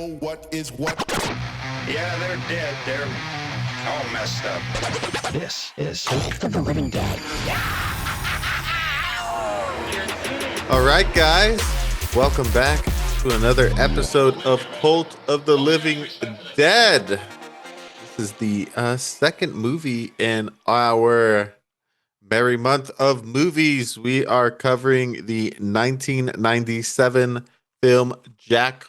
know what is what. Yeah, they're dead. They're all messed up. This is Cult of the Living Dead. All right, guys, welcome back to another episode of Cult of the Living Dead. This is the second movie in our merry month of movies. We are covering the 1997 film Jack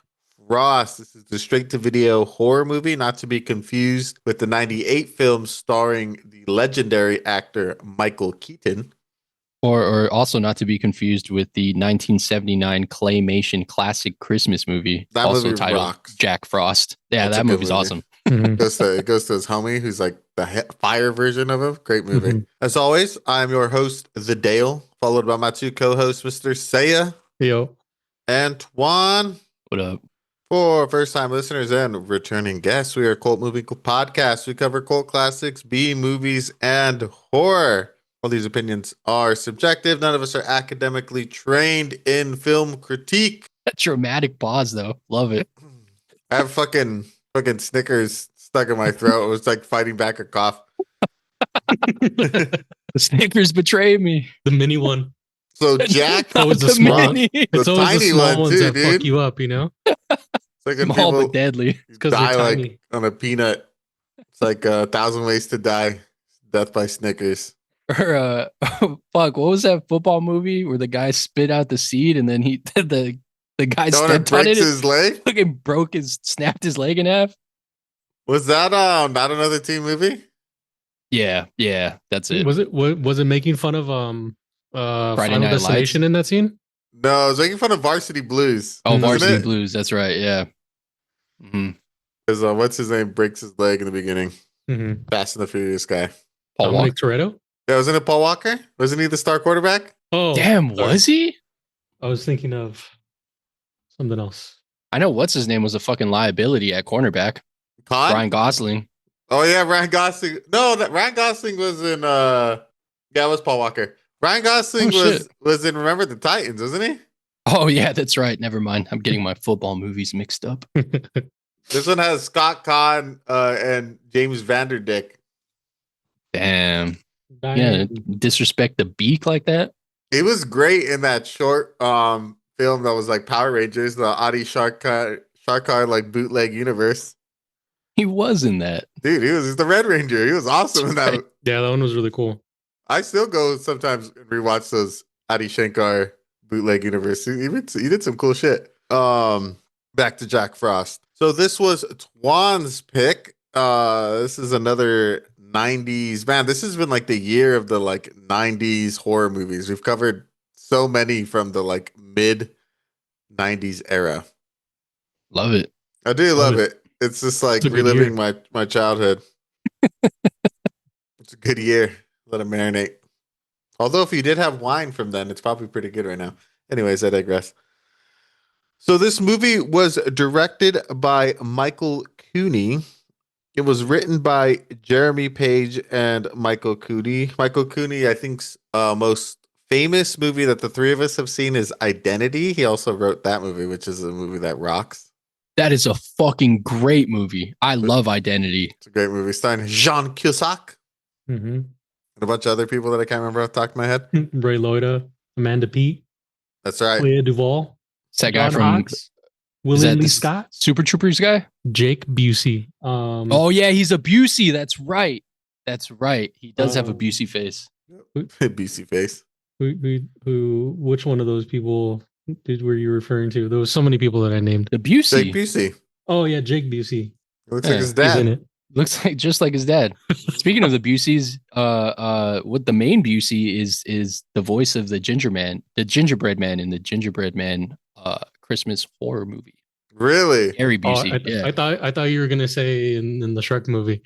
Frost. This is the straight-to-video horror movie, not to be confused with the 98 film starring the legendary actor Michael Keaton. Or also not to be confused with the 1979 claymation classic Christmas movie, That also movie titled rocks. Jack Frost. Yeah, That's a that good movie's movie. awesome. It goes to his homie, who's like the fire version of him. Great movie. As always, I'm your host, The Dale, followed by my two co-hosts, Mr. Saya Yo. and Twan. What up? For first-time listeners and returning guests, we are a cult movie podcast. We cover cult classics, B movies, and horror. All these opinions are subjective. None of us are academically trained in film critique. That dramatic pause, though. Love it. I have fucking Snickers stuck in my throat. It was like fighting back a cough. The Snickers betray me. The mini one. So Jack, That was the The small. mini. It's always tiny the small one ones too, that dude. fuck you up, you know? it's like when Small people but deadly. Because they're die like tiny. on a peanut. It's like 1,000 ways to die. Death by Snickers. Or fuck, what was that football movie where the guy spit out the seed and then the guy Don't it stepped on breaks it his leg? and fucking snapped his leg in half? Was that not another teen movie? Yeah, that's it. Was it making fun of Friday Final Night Destination Lights? in that scene? No, I was making fun of Varsity Blues. Oh, Wasn't Varsity it? Blues. That's right. Yeah. hmm Because what's his name breaks his leg in the beginning. Mm-hmm. Fast and the Furious guy. Paul Walker. Dominic Toretto? Yeah, wasn't it Paul Walker? Wasn't he the star quarterback? Oh, Damn, sorry. was he? I was thinking of something else. I know what's his name was a fucking liability at cornerback. Con? Ryan Gosling. Oh yeah, Ryan Gosling. No, Ryan Gosling was in yeah, it was Paul Walker. Ryan Gosling Oh, shit. was in Remember the Titans, wasn't he? Oh yeah, that's right. Never mind. I'm getting my football movies mixed up. This one has Scott Conn and James Vanderdick. Damn. Yeah, disrespect the beak like that. He was great in that short film that was like Power Rangers, the Adi Sharkar like bootleg universe. He was in that. Dude, he's the Red Ranger. He was awesome in that. Yeah, that one was really cool. I still go sometimes and rewatch those Adi Shankar bootleg universe. He did some cool shit. Back to Jack Frost. So this was Twan's pick. This is another 90s. Man, this has been like the year of the like 90s horror movies. We've covered so many from the like mid 90s era. Love it. I do love Love it. It's just like It's a good reliving my childhood. It's a good year. Let it marinate. Although if you did have wine from then, it's probably pretty good right now. Anyways, I digress. So this movie was directed by Michael Cooney. It was written by Jeremy Page and Michael Cooney. Michael Cooney, I think's most famous movie that the three of us have seen is Identity. He also wrote that movie, which is a movie that rocks. That is a fucking great movie. I love Identity. It's a great movie starring Jean Cusack Mm-hmm. and a bunch of other people that I can't remember off the top of my head. Ray Liotta, Amanda Peet, That's right. Clea Duvall, It's that guy John from Hawkes, is William that Lee the Scott, Super Troopers guy? Jake Busey. Oh yeah, he's a Busey. That's right. That's right. He does have a Um, Busey face. BC face. Which one of those people were you referring to? There was so many people that I named. The Busey Jake Busey. Oh yeah, Jake Busey. Looks Yeah, like his He's in dad. it. looks like just like his dad. Speaking of the Buseys, what the main Busey is the voice of the gingerbread man in the Gingerbread Man Christmas horror movie. Really? Harry Oh, Busey. I thought you were gonna say in the Shrek movie.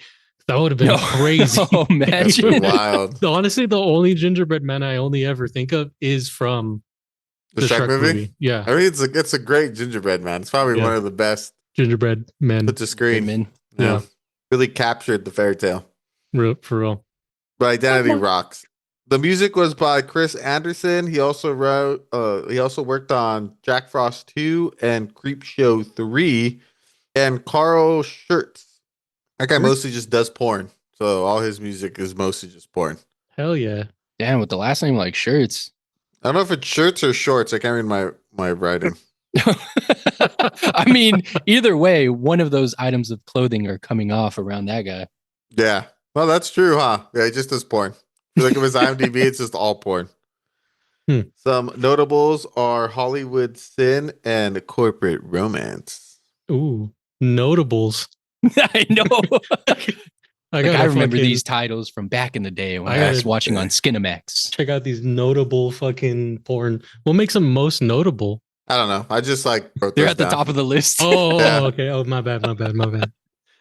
That would have been crazy. Oh, imagine. Wild. Honestly, the only gingerbread man I only ever think of is from The Shrek movie? Yeah, I mean, it's a great gingerbread man. It's probably Yeah. one of the best gingerbread man. put to screen. Man. Yeah. Yeah. Really captured the fairy tale. For real. But Identity rocks. The music was by Chris Anderson. He also worked on Jack Frost 2 and Creep Show 3. And Carl Schurz. That guy Schurz? mostly just does porn. So all his music is mostly just porn. Hell yeah. Damn, with the last name like Shirts. I don't know if it's shirts or shorts. I can't read my writing. I mean, either way, one of those items of clothing are coming off around that guy. Yeah. Well, that's true, huh? Yeah, he just does porn. If you look at his IMDb, it's just all porn. Some notables are Hollywood Sin and Corporate Romance. Ooh, notables. I know. I I remember these titles from back in the day when I was watching on Skinamax. Check out these notable fucking porn. What makes them most notable? I don't know. I just like wrote They're those at the down. top of the list. Oh, okay. Oh, my bad.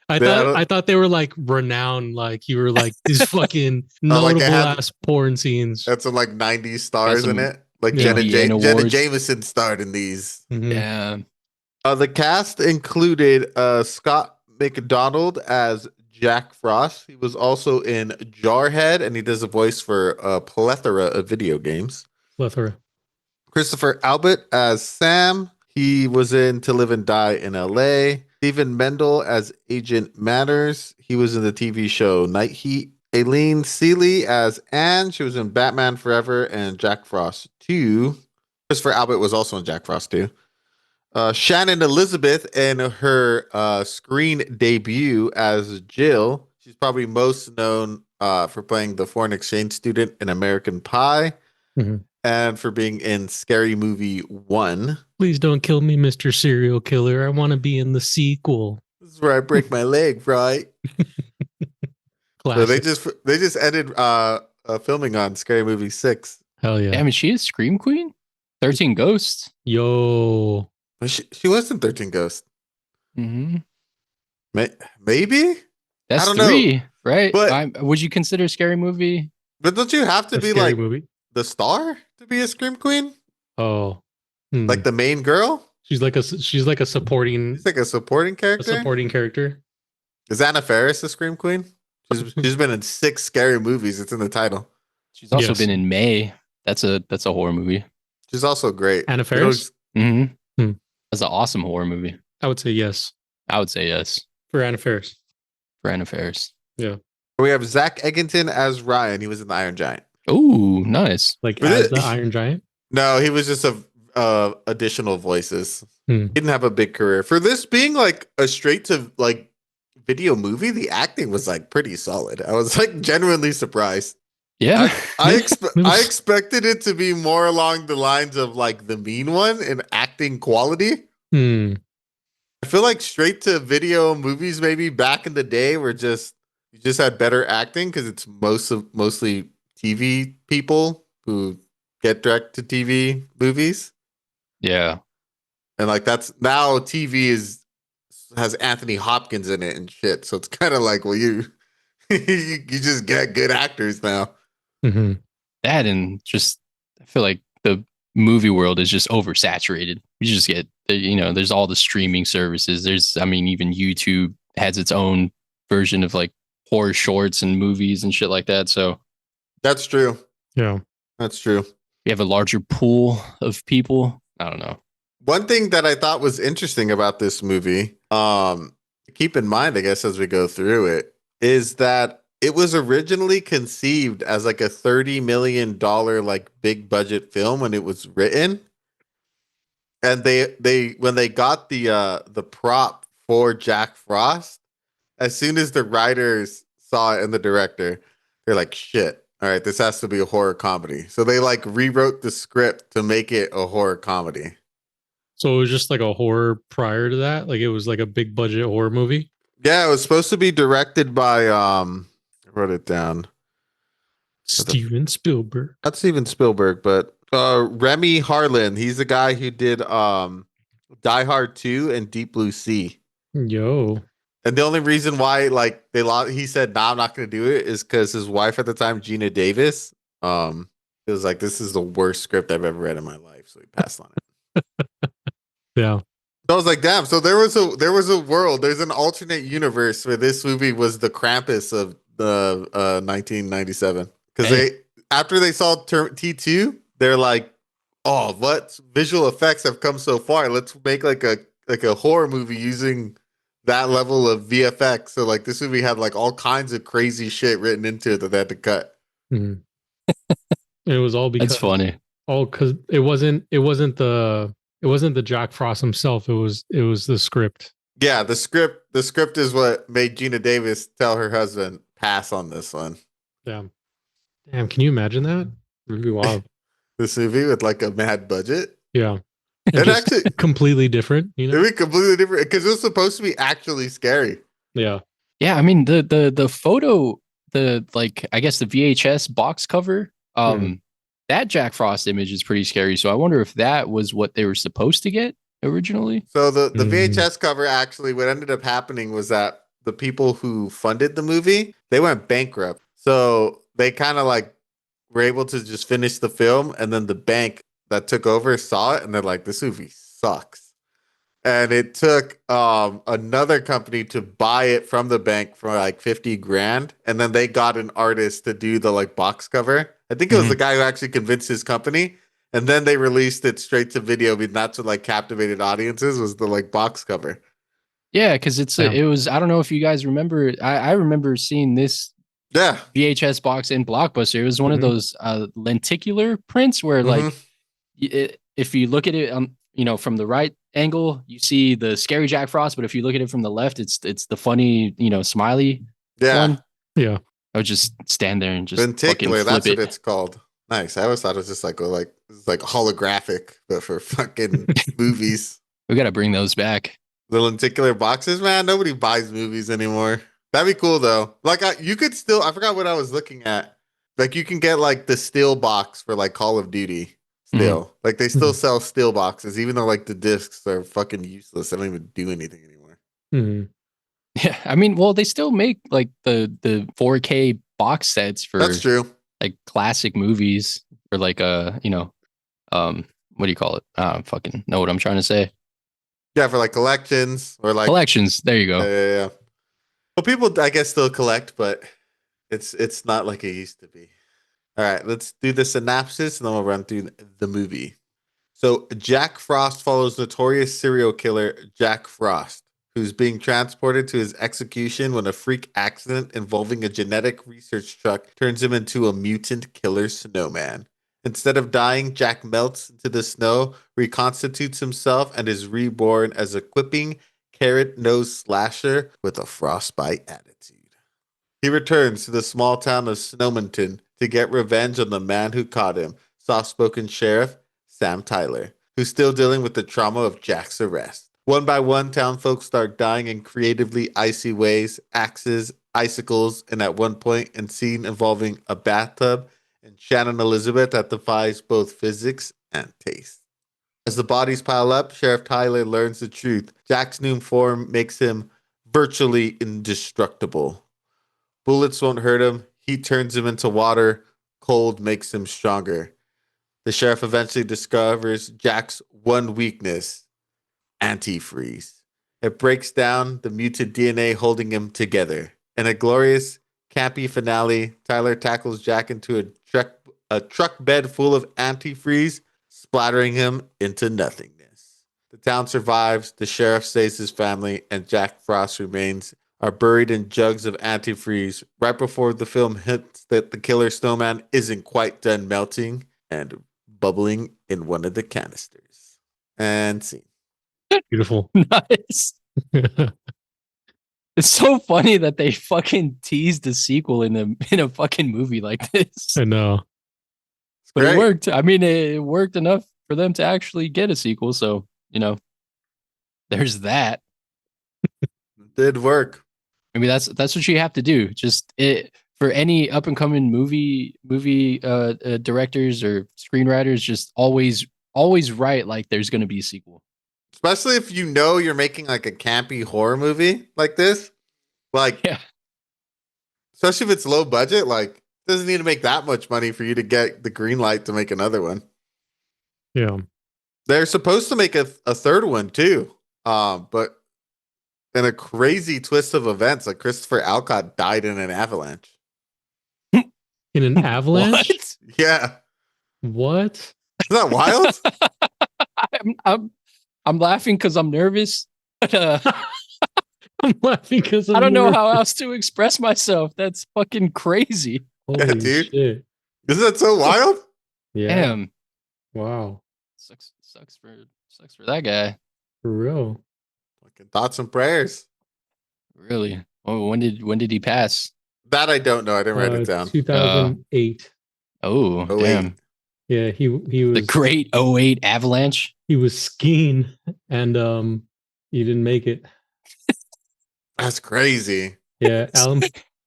I thought they were like renowned, like you were like these fucking notable ass porn scenes. That's some like 90s stars in it. Like Jenna Jameson starred in these. Mm-hmm. Yeah. The cast included Scott McDonald as Jack Frost. He was also in Jarhead, and he does a voice for a plethora of video games. Christopher Albert as Sam. He was in To Live and Die in L.A. Stephen Mendel as Agent Matters. He was in the TV show Night Heat. Aileen Seeley as Anne. She was in Batman Forever and Jack Frost 2. Christopher Albert was also in Jack Frost 2. Shannon Elizabeth in her screen debut as Jill. She's probably most known for playing the foreign exchange student in American Pie and for being in Scary Movie 1. Please don't kill me, Mr. Serial Killer. I want to be in the sequel. This is where I break my leg, right? So they just ended filming on Scary Movie 6. Hell yeah. Damn, is she a Scream Queen? 13 Ghosts. Yo. She was in 13 Ghosts. Mm-hmm. Maybe? That's I don't 3, know. right? But would you consider Scary Movie? But don't you have to be like movie? The star to be a Scream Queen? Oh. Like the main girl? She's like a supporting. She's like a supporting character? A supporting character. Is Anna Faris a Scream Queen? She's been in 6 scary movies. It's in the title. She's also been in May. That's a horror movie. She's also great. Anna Faris? Mm-hmm. That's an awesome horror movie. I would say yes. I would say yes. For Anna Faris. Yeah. We have Zach Egginton as Ryan. He was in The Iron Giant. Ooh, nice. Like as the Iron Giant? No, he was just additional voices. He didn't have a big career. For this being like a straight to like video movie, the acting was like pretty solid. I was like genuinely surprised. Yeah. I expected it to be more along the lines of like The Mean One in acting quality. I feel like straight to video movies maybe back in the day were you just had better acting because it's mostly TV people who get direct to TV movies. Yeah. And like that's now TV has Anthony Hopkins in it and shit. So it's kind of like, well, you just get good actors now. That and just I feel like the movie world is just oversaturated. You just get there's all the streaming services. Even YouTube has its own version of like horror shorts and movies and shit like that. So that's true. Yeah, that's true. We have a larger pool of people. I don't know. One thing that I thought was interesting about this movie, keep in mind, I guess, as we go through it, is that it was originally conceived as like a $30 million like big budget film when it was written. And they when they got the prop for Jack Frost, as soon as the writers saw it and the director, they're like, shit, all right, this has to be a horror comedy. So they like rewrote the script to make it a horror comedy. So it was just like a horror prior to that? Like it was like a big budget horror movie? Yeah, it was supposed to be directed by I wrote it down. Steven Spielberg. Not Steven Spielberg, but Remy Harlin. He's the guy who did Die Hard 2 and Deep Blue Sea. Yo. And the only reason why like he said, nah, I'm not gonna do it is because his wife at the time, Gina Davis, it was like, this is the worst script I've ever read in my life. So he passed on it. Yeah. So I was like, damn. So there was a world. There's an alternate universe where this movie was the Krampus of the 1997. Because after they saw T2, they're like, oh, what visual effects have come so far? Let's make like a horror movie using that level of VFX. So like this movie had like all kinds of crazy shit written into it that they had to cut. Mhm. And it was all because That's funny. because it wasn't the Jack Frost himself. It was the script. Yeah, the script is what made Gina Davis tell her husband pass on this one. Damn, can you imagine that? It'd be wild. This movie with like a mad budget. Yeah. And Just actually completely different, you know? it'd be completely different because it was supposed to be actually scary. Yeah. Yeah, I mean the photo, the like I guess the VHS box cover, that Jack Frost image is pretty scary. So I wonder if that was what they were supposed to get originally. So the VHS cover actually what ended up happening was that the people who funded the movie, they went bankrupt. So they kind of like were able to just finish the film, and then the bank that took over saw it and they're like, this movie sucks. And it took another company to buy it from the bank for like 50 grand. And then they got an artist to do the like box cover. I think it was the guy who actually convinced his company. And then they released it straight to video. I mean, that's what like captivated audiences was the like box cover. Yeah, because it was, I don't know if you guys remember, I remember seeing this Yeah. VHS box in Blockbuster. It was one of those lenticular prints where like if you look at it from the right angle, you see the scary Jack Frost, but if you look at it from the left, it's the funny, smiley one. Yeah. I would just stand there and just lenticular, fucking flip that's what it's called. Nice. I always thought it was just like holographic, but for fucking movies. We gotta bring those back. The lenticular boxes, man. Nobody buys movies anymore. That'd be cool though. Like you could still. I forgot what I was looking at. Like you can get like the steel box for like Call of Duty. Still, like they still sell steel boxes, even though like the discs are fucking useless. They don't even do anything anymore. Yeah, I mean, well, they still make like the 4K box sets for That's true. Like classic movies or like what do you call it? I don't fucking know what I'm trying to say. Yeah, for like collections or like collections. There you go. Yeah. Well, people I guess still collect, but it's not like it used to be. All right, let's do the synopsis and then we'll run through the movie. So Jack Frost follows notorious serial killer Jack Frost, who's being transported to his execution when a freak accident involving a genetic research truck turns him into a mutant killer snowman. Instead of dying, Jack melts into the snow, reconstitutes himself, and is reborn as a quipping, carrot-nosed slasher with a frostbite attitude. He returns to the small town of Snowmanton to get revenge on the man who caught him, soft-spoken sheriff Sam Tyler, who's still dealing with the trauma of Jack's arrest. One by one, town folks start dying in creatively icy ways, axes, icicles, and at one point, a scene involving a bathtub and Shannon Elizabeth that defies both physics and taste. As the bodies pile up, Sheriff Tyler learns the truth. Jack's new form makes him virtually indestructible. Bullets won't hurt him. Heat turns him into water. Cold makes him stronger. The sheriff eventually discovers Jack's one weakness, antifreeze. It breaks down the mutant DNA holding him together. In a glorious, campy finale, Tyler tackles Jack into a truck bed full of antifreeze, splattering him into nothingness. The town survives, the sheriff saves his family, and Jack Frost's remains are buried in jugs of antifreeze right before the film hints that the killer snowman isn't quite done melting and bubbling in one of the canisters. And scene. Beautiful. Nice. It's so funny that they fucking teased the sequel in a fucking movie like this. I know. But it worked. I mean, it worked enough for them to actually get a sequel. So, there's that. It did work. I mean, that's what you have to do. Just for any up and coming movie directors or screenwriters, just always write like there's going to be a sequel. Especially if you know you're making like a campy horror movie like this. Like, yeah. Especially if it's low budget, like, it doesn't need to make that much money for you to get the green light to make another one. Yeah. They're supposed to make a third one too. But in a crazy twist of events, like Christopher Alcott died in an avalanche. In an avalanche? What? Yeah. What? Isn't that wild? I'm laughing because I'm nervous. But, I'm laughing because I don't know how else to express myself. That's fucking crazy. Holy Yeah, dude. shit. Isn't that so wild? Yeah. Damn. Wow. Sucks for that guy. For real. Fucking thoughts and prayers. Really. Oh, when did he pass? That I don't know. I didn't write it down. 2008. Oh, Oh, damn. Yeah, he The was great '08 avalanche. he was skiing and he didn't make it. That's crazy. Yeah,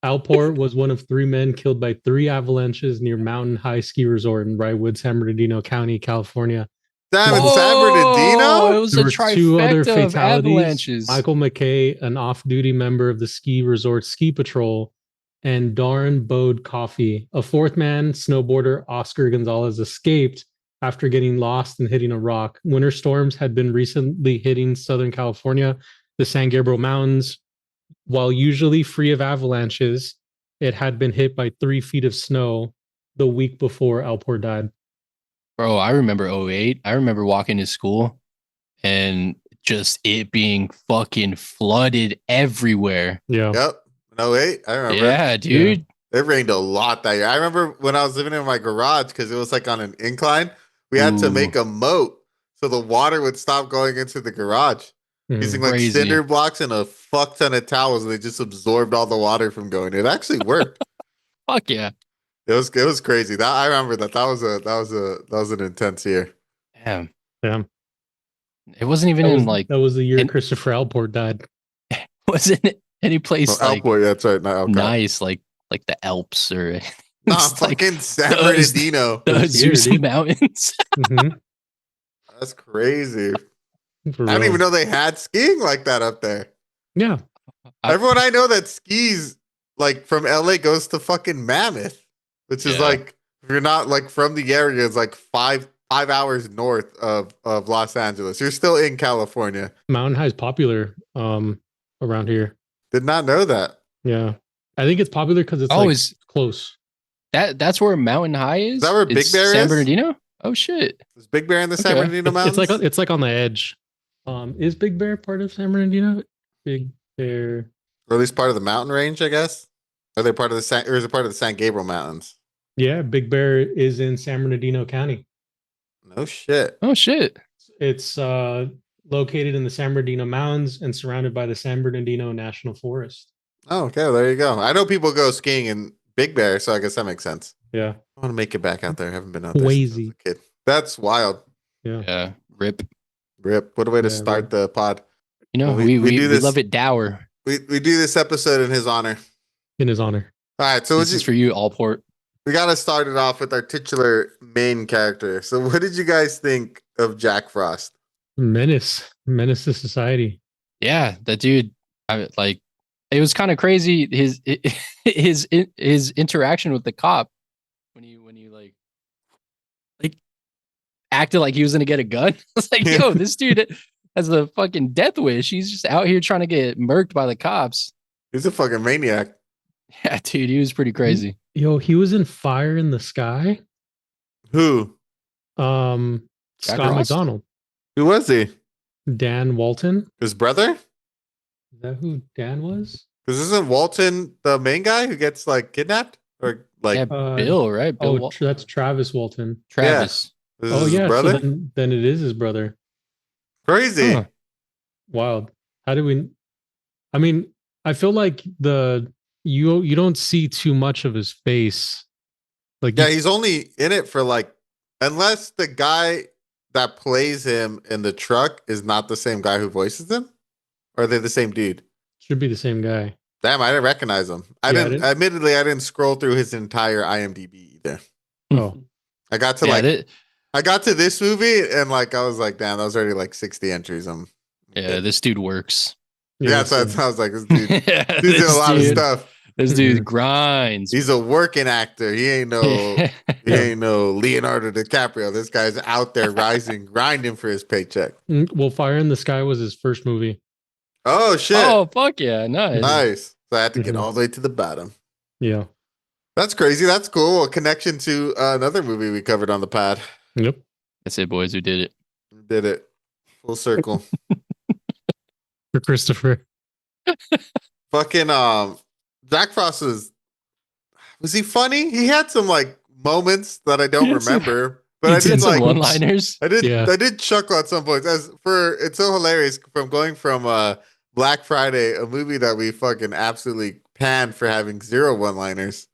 Alport was one of 3 men killed by 3 avalanches near Mountain High Ski Resort in Wrightwood, San Bernardino County, California. Damn, in Whoa, San Bernardino? it was There a were 2 other trifecta of fatalities. avalanches. Michael McKay, an off-duty member of the ski resort ski patrol, and Darren Bode Coffey, a 4th man, snowboarder Oscar Gonzalez, escaped after getting lost and hitting a rock. Winter storms had been recently hitting Southern California, the San Gabriel Mountains. While usually free of avalanches, it had been hit by 3 feet of snow the week before Alport died. Bro, I remember '08. I remember walking to school and just it being fucking flooded everywhere. Yeah. Yep. No, wait. I remember. Yeah, dude. It rained a lot that year. I remember when I was living in my garage because it was like on an incline. We had to make a moat so the water would stop going into the garage. Using like Crazy. cinder blocks and a fuck ton of towels, and they just absorbed all the water from going. It actually worked. Fuck yeah. It was crazy. That I remember that. That was an intense year. Damn. Yeah. It wasn't even in like that was the year Christopher Alport died. wasn't any place like Alport, that's right. Not Alport. nice like the Alps or Nah, it's like fucking San Bernardino. the Those here, Azusa dude. Mountains. Mhm. That's crazy. For I didn't real. even know they had skiing like that up there. Yeah. Everyone I know that skis like from LA goes to fucking Mammoth, which is Yeah. like if you're not like from the area, it's like five hours north of Los Angeles. You're still in California. Mountain High is popular around here. Did not know that. Yeah. I think it's popular because it's like is close. that's where Mountain High is? Is that where Big It's Bear San is? Bernardino? Oh shit. Is Big Bear in the San Okay. Bernardino Mountains? It's like on the edge. Is Big Bear part of San Bernardino? Big Bear. or at least part of the mountain range, I guess. Are they part of the or is it part of the San Gabriel Mountains? Yeah, Big Bear is in San Bernardino County. No shit. Oh shit. It's located in the San Bernardino Mountains and surrounded by the San Bernardino National Forest. Oh, okay. Well, there you go. I know people go skiing in Big Bear, so I guess that makes sense. Yeah. I want to make it back out there. I haven't been out there since I was Crazy. a kid. That's wild. Yeah. Yeah. Rip. Rip. What a way to Yeah, start rip. the pod. You know, Well, we do this. love it dour. We do this episode in his honor. In his honor. All right. So This is for you, Allport. we got to start it off with our titular main character. So what did you guys think of Jack Frost? Menace to society. Yeah, that dude. Like, it was kind of crazy. His interaction with the cop when you like acted like he was gonna get a gun. It's like, yo, this dude has a fucking death wish. He's just out here trying to get murked by the cops. He's a fucking maniac. Yeah, dude, he was pretty crazy. Yo, he was in Fire in the Sky. Who? Scott Frost? McDonald. Who was he? Dan Walton. His brother? Is that who Dan was? Because isn't Walton the main guy who gets like kidnapped or like Yeah, Bill, right? Bill That's Travis Walton. Travis. this Oh is his yeah, brother? so then it is his brother. Crazy. Huh. Wild. How do we? I mean, I feel like you don't see too much of his face. Like Yeah, he's only in it for like, unless the guy that plays him in the truck is not the same guy who voices him, or are they the same dude? should be the same guy. Damn, I didn't recognize him. Admittedly, I didn't scroll through his entire IMDb either. Oh, I got to Yeah, I got to this movie and like I was like, damn, that was already like 60 entries. this dude works. Yeah, so I was like, this dude, Yeah, he's doing a lot of dude- stuff. This dude grinds. He's a working actor. He ain't no Leonardo DiCaprio. This guy's out there grinding for his paycheck. Well, Fire in the Sky was his first movie. Oh shit! Oh fuck yeah, nice. Nice. So I had to get Mhm. all the way to the bottom. Yeah. That's crazy. That's cool. A connection to another movie we covered on the pad. Yep. That's it, boys. We did it. Did it full circle. For Christopher. Fucking Jack Frost was he funny? He had some like moments that I don't He had some- remember, but He I did did some like one-liners. Yeah. I did chuckle at some points. It's so hilarious from going from Black Friday, a movie that we fucking absolutely panned for having zero one-liners.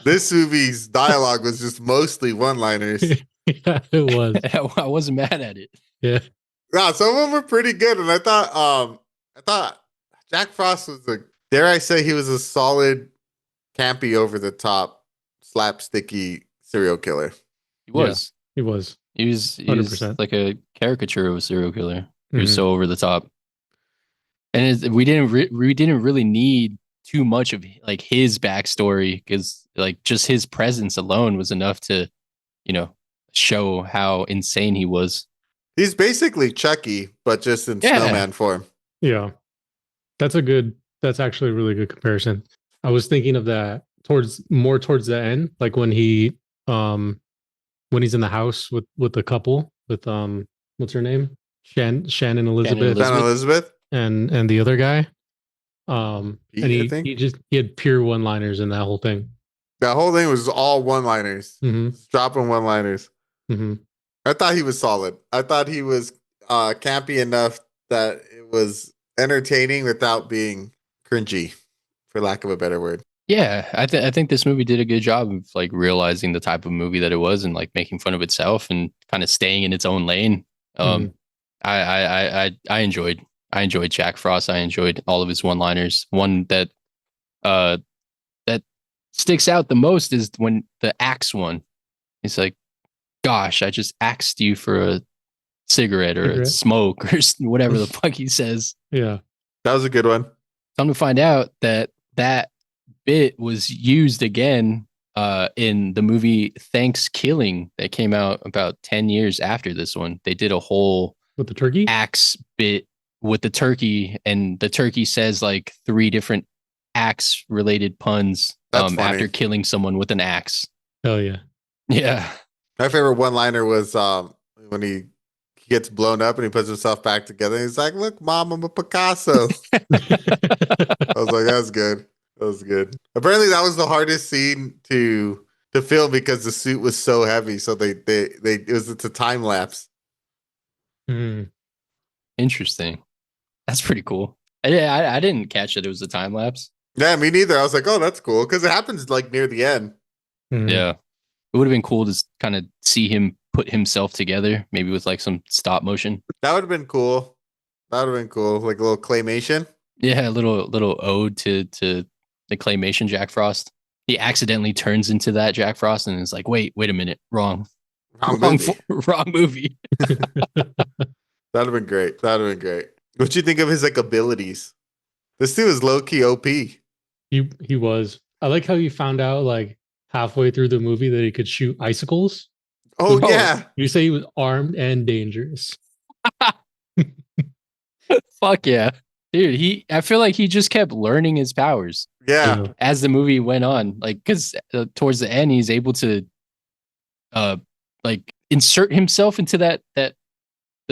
This movie's dialogue was just mostly one-liners. Yeah, it was. I wasn't mad at it. Yeah. Yeah, some of them were pretty good, and I thought Jack Frost was dare I say he was a solid, campy, over the top, slapsticky serial killer. He was. He was. He was 100%. like a caricature of a serial killer. He was Mhm. so over the top, and we didn't really need too much of like his backstory because like just his presence alone was enough to, show how insane he was. He's basically Chucky, but just in Yeah. snowman form. Yeah. That's actually a really good comparison. I was thinking of that towards the end, like when he's in the house with the couple with what's her name? Shannon Elizabeth, Shannon Elizabeth? and the other guy. Pete, And I think? he had pure one-liners in that whole thing. That whole thing was all one-liners. Mm-hmm. Just dropping one-liners. Mm-hmm. I thought he was solid. I thought he was campy enough that it was entertaining without being cringy, for lack of a better word. Yeah, I think this movie did a good job of like realizing the type of movie that it was and like making fun of itself and kind of staying in its own lane. I enjoyed Jack Frost. I enjoyed all of his one-liners. One that sticks out the most is when the axe one. It's like, gosh, I just axed you for a cigarette or a smoke or whatever the fuck he says. Yeah, that was a good one. Come to find out that bit was used again in the movie Thanksgiving that came out about 10 years after this one. They did a whole with the turkey axe bit with the turkey, and the turkey says like 3 different axe related puns after killing someone with an axe. Hell yeah. Yeah. My favorite one-liner was when he gets blown up and he puts himself back together. He's like, "Look, Mom, I'm a Picasso." I was like, "That's good. That was good." Apparently, that was the hardest scene to film because the suit was so heavy. So it's a time lapse. Mm. Interesting. That's pretty cool. I didn't catch that it was a time lapse. Yeah, me neither. I was like, "Oh, that's cool," because it happens like near the end. Mm. Yeah. It would have been cool to kind of see him put himself together, maybe with like some stop motion. That would have been cool. Like a little claymation. Yeah, a little ode to the claymation Jack Frost. He accidentally turns into that Jack Frost and is like, wait a minute, wrong movie. That'd have been great. What'd you think of his like abilities? This dude is low key OP. He was. I like how you found out like halfway through the movie that he could shoot icicles. Oh yeah. You say he was armed and dangerous. Fuck yeah. Dude, I feel like he just kept learning his powers. Yeah. As the movie went on, like cuz towards the end he's able to like insert himself into that the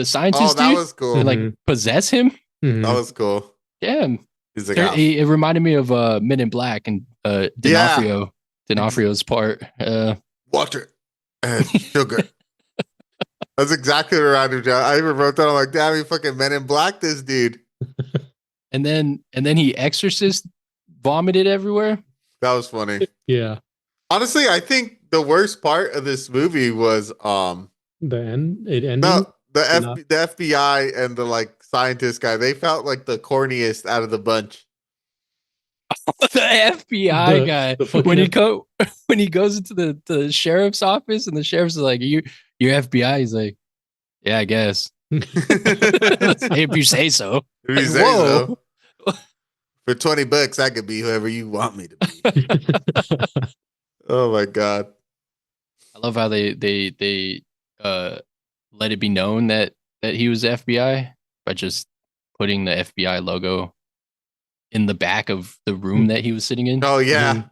scientist that dude was cool. and like possess him. Mm-hmm. That was cool. Yeah. He's like, It reminded me of Men in Black and D'Onofrio's part. Water and sugar. That's exactly what I reminded me. I even wrote that. I'm like, damn, he fucking Men in Black this dude. And then he exorcist vomited everywhere. That was funny. Yeah. Honestly, I think the worst part of this movie was the end. It ended. No, the FBI and the like scientist guy. They felt like the corniest out of the bunch. The FBI guy when he goes into the sheriff's office and the sheriff's is like, you're FBI. He's like, yeah, I guess. If you say so. If you say so. For $20, I could be whoever you want me to be. Oh my god! I love how they let it be known that he was FBI by just putting the FBI logo in the back of the room that he was sitting in. Oh yeah.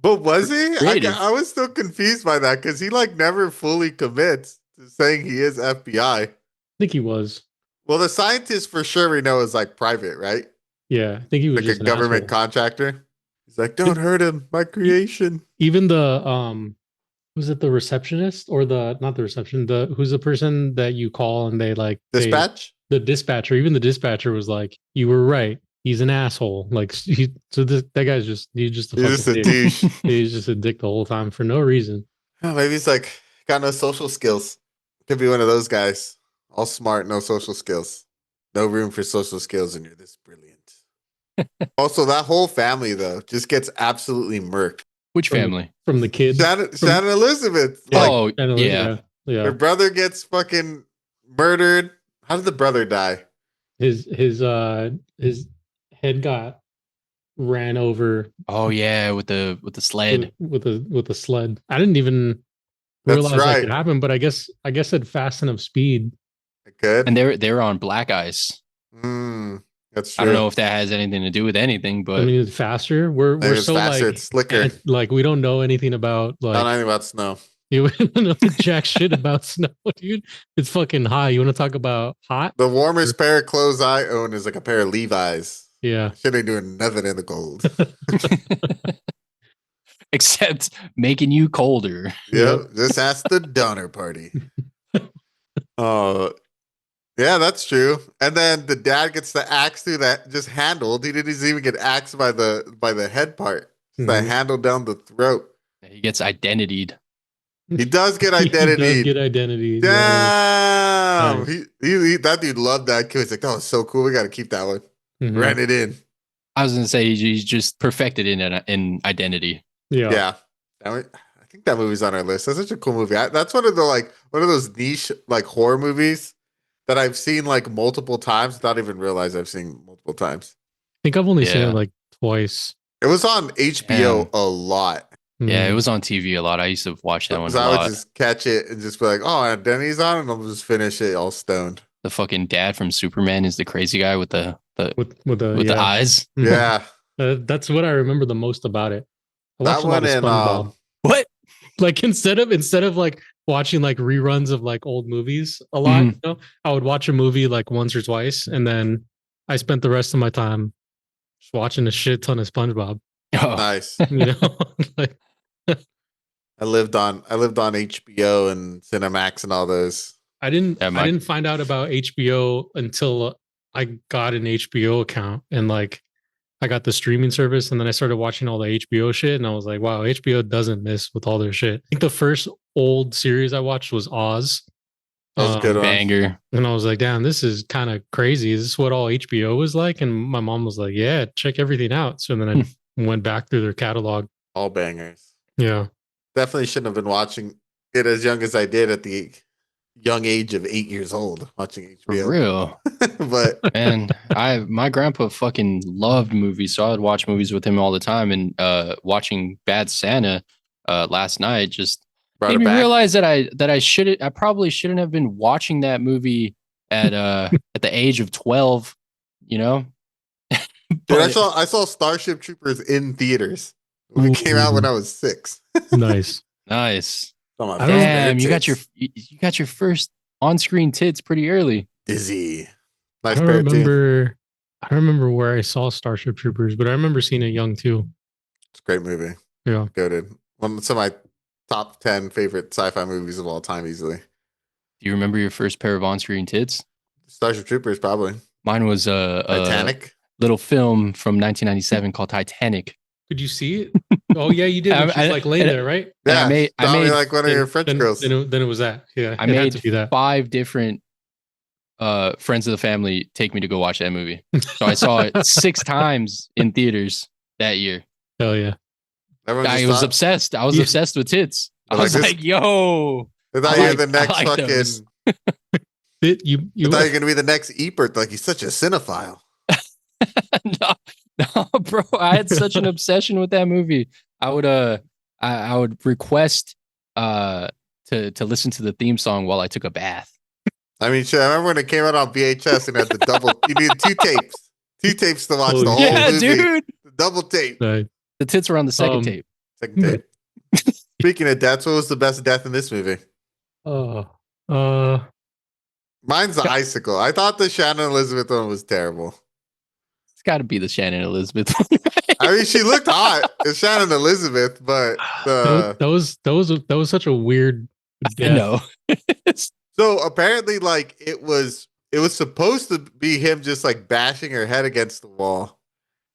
But was he? Creative. I was still confused by that because he like never fully commits to saying he is FBI. I think he was. Well, the scientist for sure we know is like private, right? Yeah, I think he was Like a just an government asshole. contractor. He's like, don't hurt him. My creation. Even the was it the receptionist or the not the reception, the who's the person that you call and they like Dispatch? the dispatcher, even the dispatcher was like, you were right. He's an asshole. Like that guy's just he's just a He's fucking just a dick. douche. He's just a dick the whole time for no reason. Oh, maybe he's like, got no social skills. Could be one of those guys. All smart, no social skills. No room for social skills, and you're this brilliant. Also, that whole family, though, just gets absolutely murked. Which family? From the kid. Shannon Elizabeth. Yeah, Oh, Shannon, yeah. yeah. Her brother gets fucking murdered. How did the brother die? His head got ran over Oh yeah, with the sled. with a sled. I didn't even That's realize that right. could happen, but I guess at fast enough speed. It could. And they're on black ice. That's true. I don't know if that has anything to do with anything, but I mean, it's faster. We're Maybe it's so faster, like it's slicker. like we don't know anything about Not like anything about snow. you don't know jack shit about snow, dude. It's fucking hot. You want to talk about hot? The warmest pair of clothes I own is like a pair of Levi's. Yeah. Shit ain't doing nothing in the cold. except making you colder. Yep. Just ask the Donner Party. Oh, yeah, that's true. And then the dad gets the axe through that just handled. He didn't even get axed by the head part. Just the handle down the throat. He gets identitied. He does get He identity. does get identity. Damn. Nice. He that dude loved that kid. He's like, oh, it's so cool. We got to keep that one. Mhm. Ran it in. I was gonna say he's just perfected in identity. Yeah. I think that movie's on our list. That's such a cool movie. That's one of those niche like horror movies that I've seen like multiple times without even realize I've seen multiple times. I think I've only seen Yeah. it like twice. It was on HBO Damn. a lot. Yeah, it Mhm. was on TV a lot. I used to watch that one So a I would lot. just catch it and just be like, oh, Denny's on, and I'll just finish it all stoned. The fucking dad from Superman is the crazy guy with the with the eyes. Mhm. Yeah. That's what I remember the most about it. I That watched a lot of one and, SpongeBob. What? Like instead of like watching like reruns of like old movies a lot, Mhm. you know, I would watch a movie like once or twice, and then I spent the rest of my time just watching a shit ton of SpongeBob. Oh, Nice. You know, like I lived on HBO and Cinemax and all those. I didn't Yeah, I didn't find out about HBO until I got an HBO account and like I got the streaming service, and then I started watching all the HBO shit, and I was like, wow, HBO doesn't miss with all their shit. I think the first old series I watched was Oz. That was a good one. banger. And I was like, damn, this is kind of crazy. Is this what all HBO was like? And my mom was like, yeah, check everything out. So then I went back through their catalog. All bangers. Yeah. Definitely shouldn't have been watching it as young as I did at the young age of 8 years old, watching For HBO. real. But And my grandpa fucking loved movies, so I would watch movies with him all the time. And watching Bad Santa last night just brought made it me back. realize that I probably shouldn't have been watching that movie at the age of 12, you know? Dude, I saw Starship Troopers in theaters. It came out when I was 6. Nice. Nice. Oh, my I don't- Damn, you tits. got your first on-screen tits pretty early. Dizzy. I Nice don't pair too. remember. I don't remember where I saw Starship Troopers, but I remember seeing it young too. It's a great movie. Yeah. Goated. Some of my top 10 favorite sci-fi movies of all time, easily. Do you remember your first pair of on-screen tits? Starship Troopers, probably. Mine was Titanic. little film from 1997 called Titanic. Could you see it? Oh yeah, you did. I- When she's I- like laying and- there, right? And Yeah, I Tommy, made like one of your French girls. Then it was that. Yeah. I it had made to be that. 5 different friends of the family take me to go watch that movie. So I saw it 6 times in theaters that year. Hell yeah. Everyone I just was thought, obsessed. I was Yeah. obsessed with tits. I Like was this- like, yo. they thought I you were like- the next I like fucking. those. You They thought you were gonna be the next Ebert. Like, he's such a cinephile. no, bro. I had such an obsession with that movie. I would request to listen to the theme song while I took a bath. I mean, shit, I remember when it came out on VHS and had the double. You need 2 tapes. 2 tapes to watch Oh, the whole Yeah, movie. dude. The double tape. Right. The tits were on the second Um, tape. Second tape. Speaking of deaths, what was the best death in this movie? Oh. Mine's the icicle. I thought the Shannon Elizabeth one was terrible. It's got to be the Shannon Elizabeth. I mean, she looked hot. It's Shannon Elizabeth, but that was such a weird I death. know. so apparently, like it was supposed to be him just like bashing her head against the wall,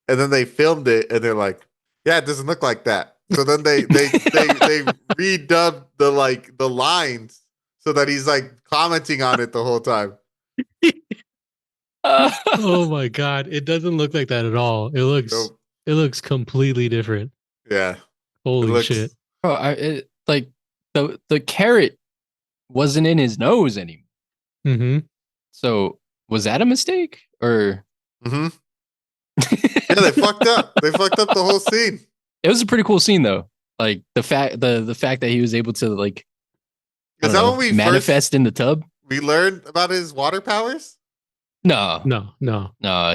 and then they filmed it, and they're like, "Yeah, it doesn't look like that." So then they redubbed the lines so that he's like commenting on it the whole time. Oh my god, it doesn't look like that at all. It looks completely different. Yeah. Holy shit. Bro, like the carrot wasn't in his nose anymore. Mm-hmm. So was that a mistake or? Mm-hmm. Yeah, they fucked up. They fucked up the whole scene. It was a pretty cool scene though. Like the fact that he was able to like Is that when we manifest in the tub? We learned about his water powers? No.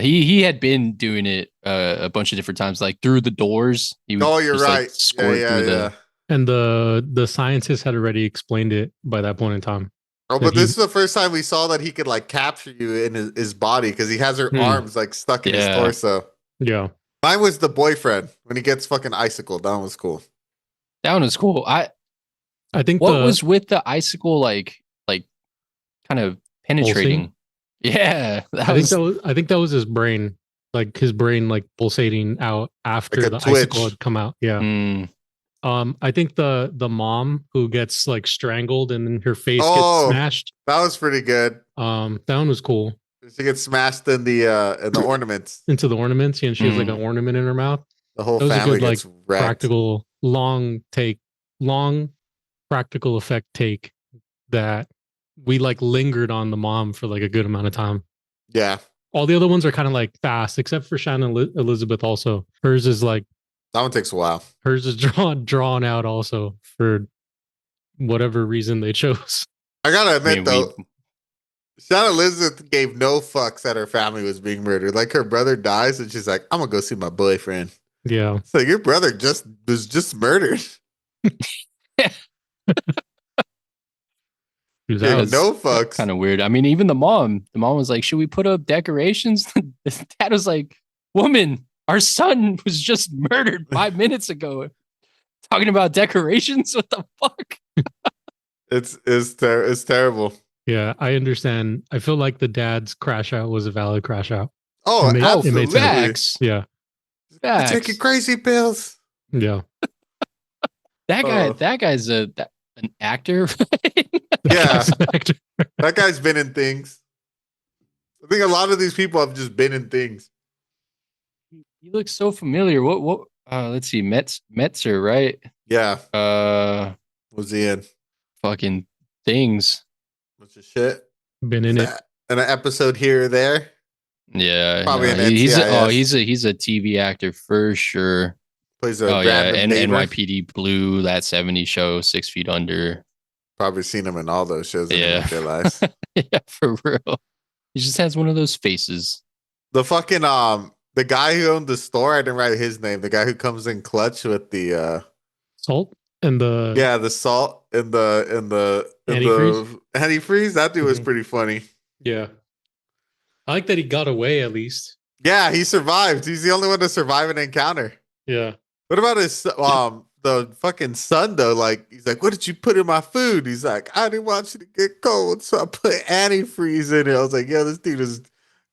He had been doing it a bunch of different times, like through the doors. He would you're just, right. Like, squirt through And the scientists had already explained it by that point in time. Oh, but this is the first time we saw that he could like capture you in his body because he has her arms like stuck in his torso. Yeah. Mine was the boyfriend when he gets fucking icicled. That one was cool. That one was cool. I think what was with the icicle like kind of penetrating. Pulsing? Yeah. I think that was his brain. Like his brain like pulsating out after like the twitch. icicle had come out. Yeah. Mm. I think the mom who gets like strangled and then her face gets smashed. That was pretty good. That one was cool. She gets smashed in the ornaments. Into the ornaments, and she has like an ornament in her mouth. The whole family gets wrecked. Practical long practical effect take that we like lingered on the mom for like a good amount of time. Yeah. All the other ones are kind of like fast, except for Shannon Elizabeth. Also, hers is like that one takes a while. Hers is drawn out also for whatever reason they chose. I gotta admit though, Shannon Elizabeth gave no fucks that her family was being murdered. Like her brother dies, and she's like, "I'm gonna go see my boyfriend." Yeah. So your brother was just murdered. No fucks. Kind of weird. I mean, even the mom was like, "Should we put up decorations?" Dad was like, "Woman, our son was just murdered 5 minutes ago. Talking about decorations? What the fuck?" It's terrible. Yeah, I understand. I feel like the dad's crash out was a valid crash out. Oh, absolutely. Facts. Yeah. Facts. You're taking crazy pills. Yeah. That guy's an actor. Yeah. That guy's been in things. I think a lot of these people have just been in things. He looks so familiar. What let's see, Metzer, right? Yeah. Was he in? Fucking Things. Bunch of shit. Been in it. In an episode here or there. Yeah. Probably an NCIS. He's a TV actor for sure. Plays a random neighbor. NYPD Blue, that 70s show, 6 Feet Under. Probably seen him in all those shows in their lives. Yeah, for real. He just has one of those faces. The fucking the guy who owned the store, I didn't write his name. The guy who comes in clutch with the salt and the salt and the antifreeze. That dude was pretty funny. Yeah. I like that he got away at least. Yeah, he survived. He's the only one to survive an encounter. Yeah. What about his the fucking son though? Like he's like, "What did you put in my food?" He's like, "I didn't want you to get cold, so I put antifreeze in it." I was like, "Yeah, this dude is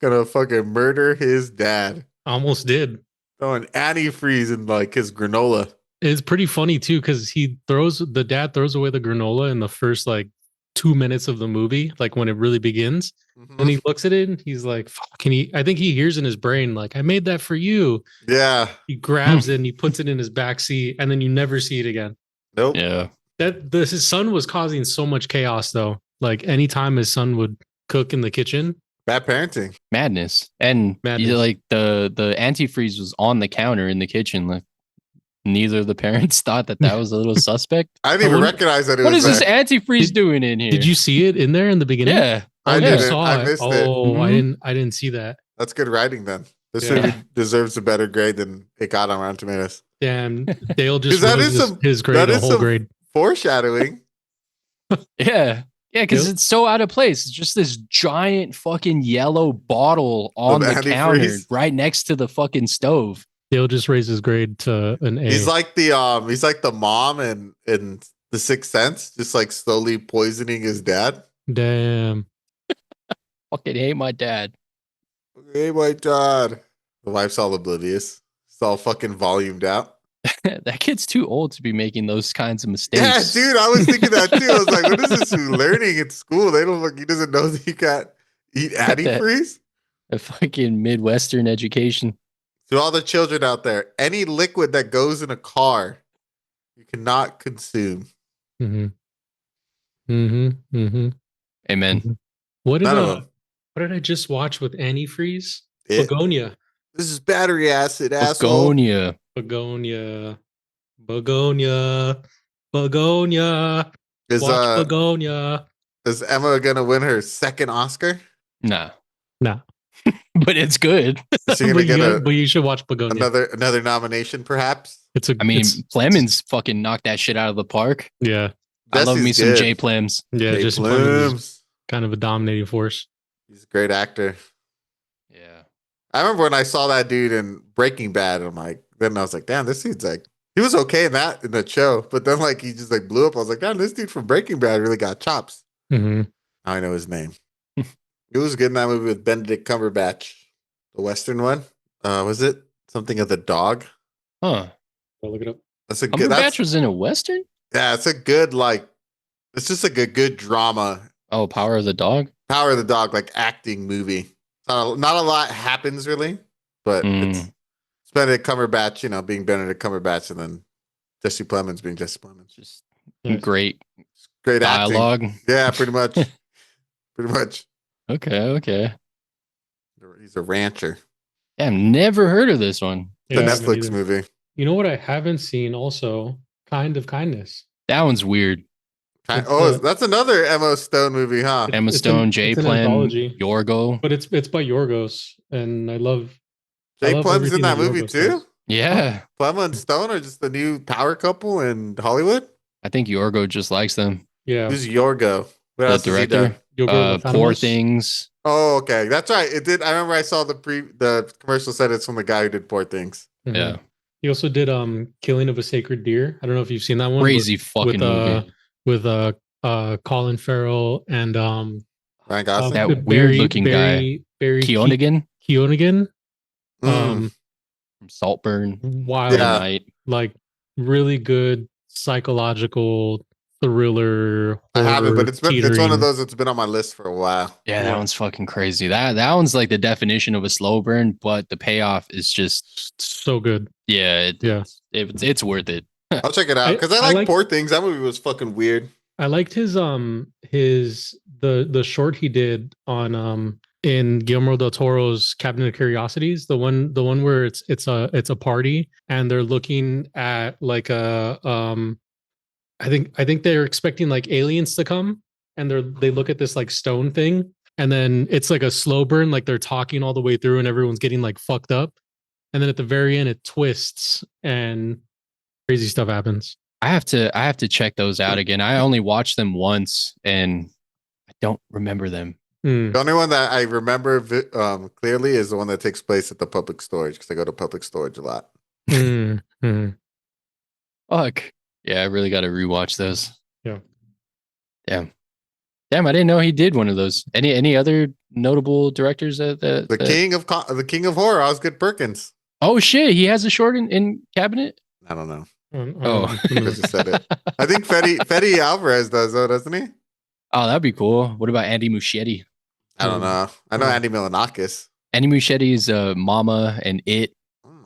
gonna fucking murder his dad." Almost did. Throwing antifreeze in like his granola. It's pretty funny too because the dad throws away the granola in the first like 2 minutes of the movie, like when it really begins. Mm-hmm. And he looks at it and he's like, "Fuck!" I think he hears in his brain like, "I made that for you." Yeah. He grabs it and he puts it in his backseat, and then you never see it again. Nope. Yeah. His son was causing so much chaos though. Like anytime his son would cook in the kitchen. Bad parenting. Madness. And like the antifreeze was on the counter in the kitchen. Like neither of the parents thought that was a little suspect. I didn't even recognize that. What is this antifreeze doing in here? Did you see it in there in the beginning? Yeah. I didn't. I missed it. Oh, I didn't see that. That's good writing then. This movie deserves a better grade than it got on Rotten Tomatoes. Damn, Dale just his grade, a whole grade. Foreshadowing. Yeah. Yeah, because Yep. it's so out of place. It's just this giant fucking yellow bottle on the counter antifreeze. right next to the fucking stove. Dale just raised his grade to an A. He's like the mom in The Sixth Sense, just like slowly poisoning his dad. Damn. Fucking hate my dad. Hey, my dad. The wife's all oblivious. It's all fucking volumed out. That kid's too old to be making those kinds of mistakes. Yeah, dude, I was thinking that too. I was like, what is this learning at school? They don't look. He doesn't know that you can't eat Got that. antifreeze. A fucking Midwestern education. To all the children out there, any liquid that goes in a car, you cannot consume. Mm-hmm. Mm-hmm. Mm-hmm. Amen. Mhm. What None of them. did I just watch with antifreeze? It- Begonia. This is battery acid, asshole. Begonia. Begonia. Begonia. Begonia. Watch Begonia. Is Emma gonna win her second Oscar? Nah. Nah. But it's good. Is she gonna get But you should watch Begonia. another nomination, perhaps? I mean, Plemons fucking knocked that shit out of the park. yeah. I love me Jesse's some good. J Plems. Yeah, Jay just Plemons is Plumes. kind of a dominating force. He's a great actor. Yeah. I remember when I saw that dude in Breaking Bad, and then I was like, damn, this dude's like, he was okay in the show, but then like he just like blew up. I was like, damn, this dude from Breaking Bad really got chops. Mm-hmm. Now I know his name. He was good in that movie with Benedict Cumberbatch, the Western one. Was it something of the dog? Huh. I'll look it up. That's a good. Cumberbatch was in a Western? Yeah, it's a good it's just like a good drama. Oh, Power of the Dog? Power of the Dog, like acting movie. Not a lot happens really, but it's Benedict Cumberbatch, being Benedict Cumberbatch, and then Jesse Plemons being Jesse Plemons. Just Nice. great Great dialogue. acting. Yeah, pretty much. Pretty much. Okay. He's a rancher. Yeah, I've never heard of this one. The Yeah, I haven't Netflix either. movie. You know what I haven't seen also? Kind of Kindness. That one's weird. That's another Emma Stone movie, huh? Emma It's Stone, an- J it's an Plem, anthology. Yorgo. But it's by Yorgos, and I love Jay Plem's in everything that that movie Yorgos too? does. Yeah. Plemma and Stone are just the new power couple in Hollywood? I think Yorgo just likes them. Yeah. Who's Yorgo? What The else has he done? director. Yorgo Poor Lanthimos. Things. Oh, okay. That's right. It did. I remember I saw the commercial said it's from the guy who did Poor Things. Mhm. Yeah. He also did Killing of a Sacred Deer. I don't know if you've seen that one. Crazy fucking movie. with Colin Farrell and Ryan Gosling. That weird-looking guy. Barry Keoghan Keoghan. Mm. from Saltburn. Wild, Yeah. Night. like really good psychological thriller. I haven't, but it's one teetering. of those that's been on my list for a while. Yeah, Yeah. that one's fucking crazy. That one's like the definition of a slow burn, but the payoff is just So good. yeah, Yeah. it's worth it. I'll check it out because I like Poor Things. That movie was fucking weird. I liked his the short he did on in Guillermo del Toro's Cabinet of Curiosities, the one where it's a party and they're looking at like a I think they're expecting like aliens to come and they look at this like stone thing and then it's like a slow burn, like they're talking all the way through and everyone's getting like fucked up, and then at the very end it twists and crazy stuff happens. I have to check those out again. I only watched them once and I don't remember them. The only one that I remember clearly is the one that takes place at the public storage because I go to public storage a lot. Fuck. Yeah, I really got to rewatch those. Yeah. Damn, I didn't know he did one of those. Any other notable directors The king of horror, Osgood Perkins. Oh shit, he has a short in Cabinet? I don't know. Oh. I just said it. I think Fetty Alvarez does though, doesn't he? Oh, that'd be cool. What about Andy Muschietti? I don't know. I know Andy Milonakis. Andy Muschietti's Mama and It.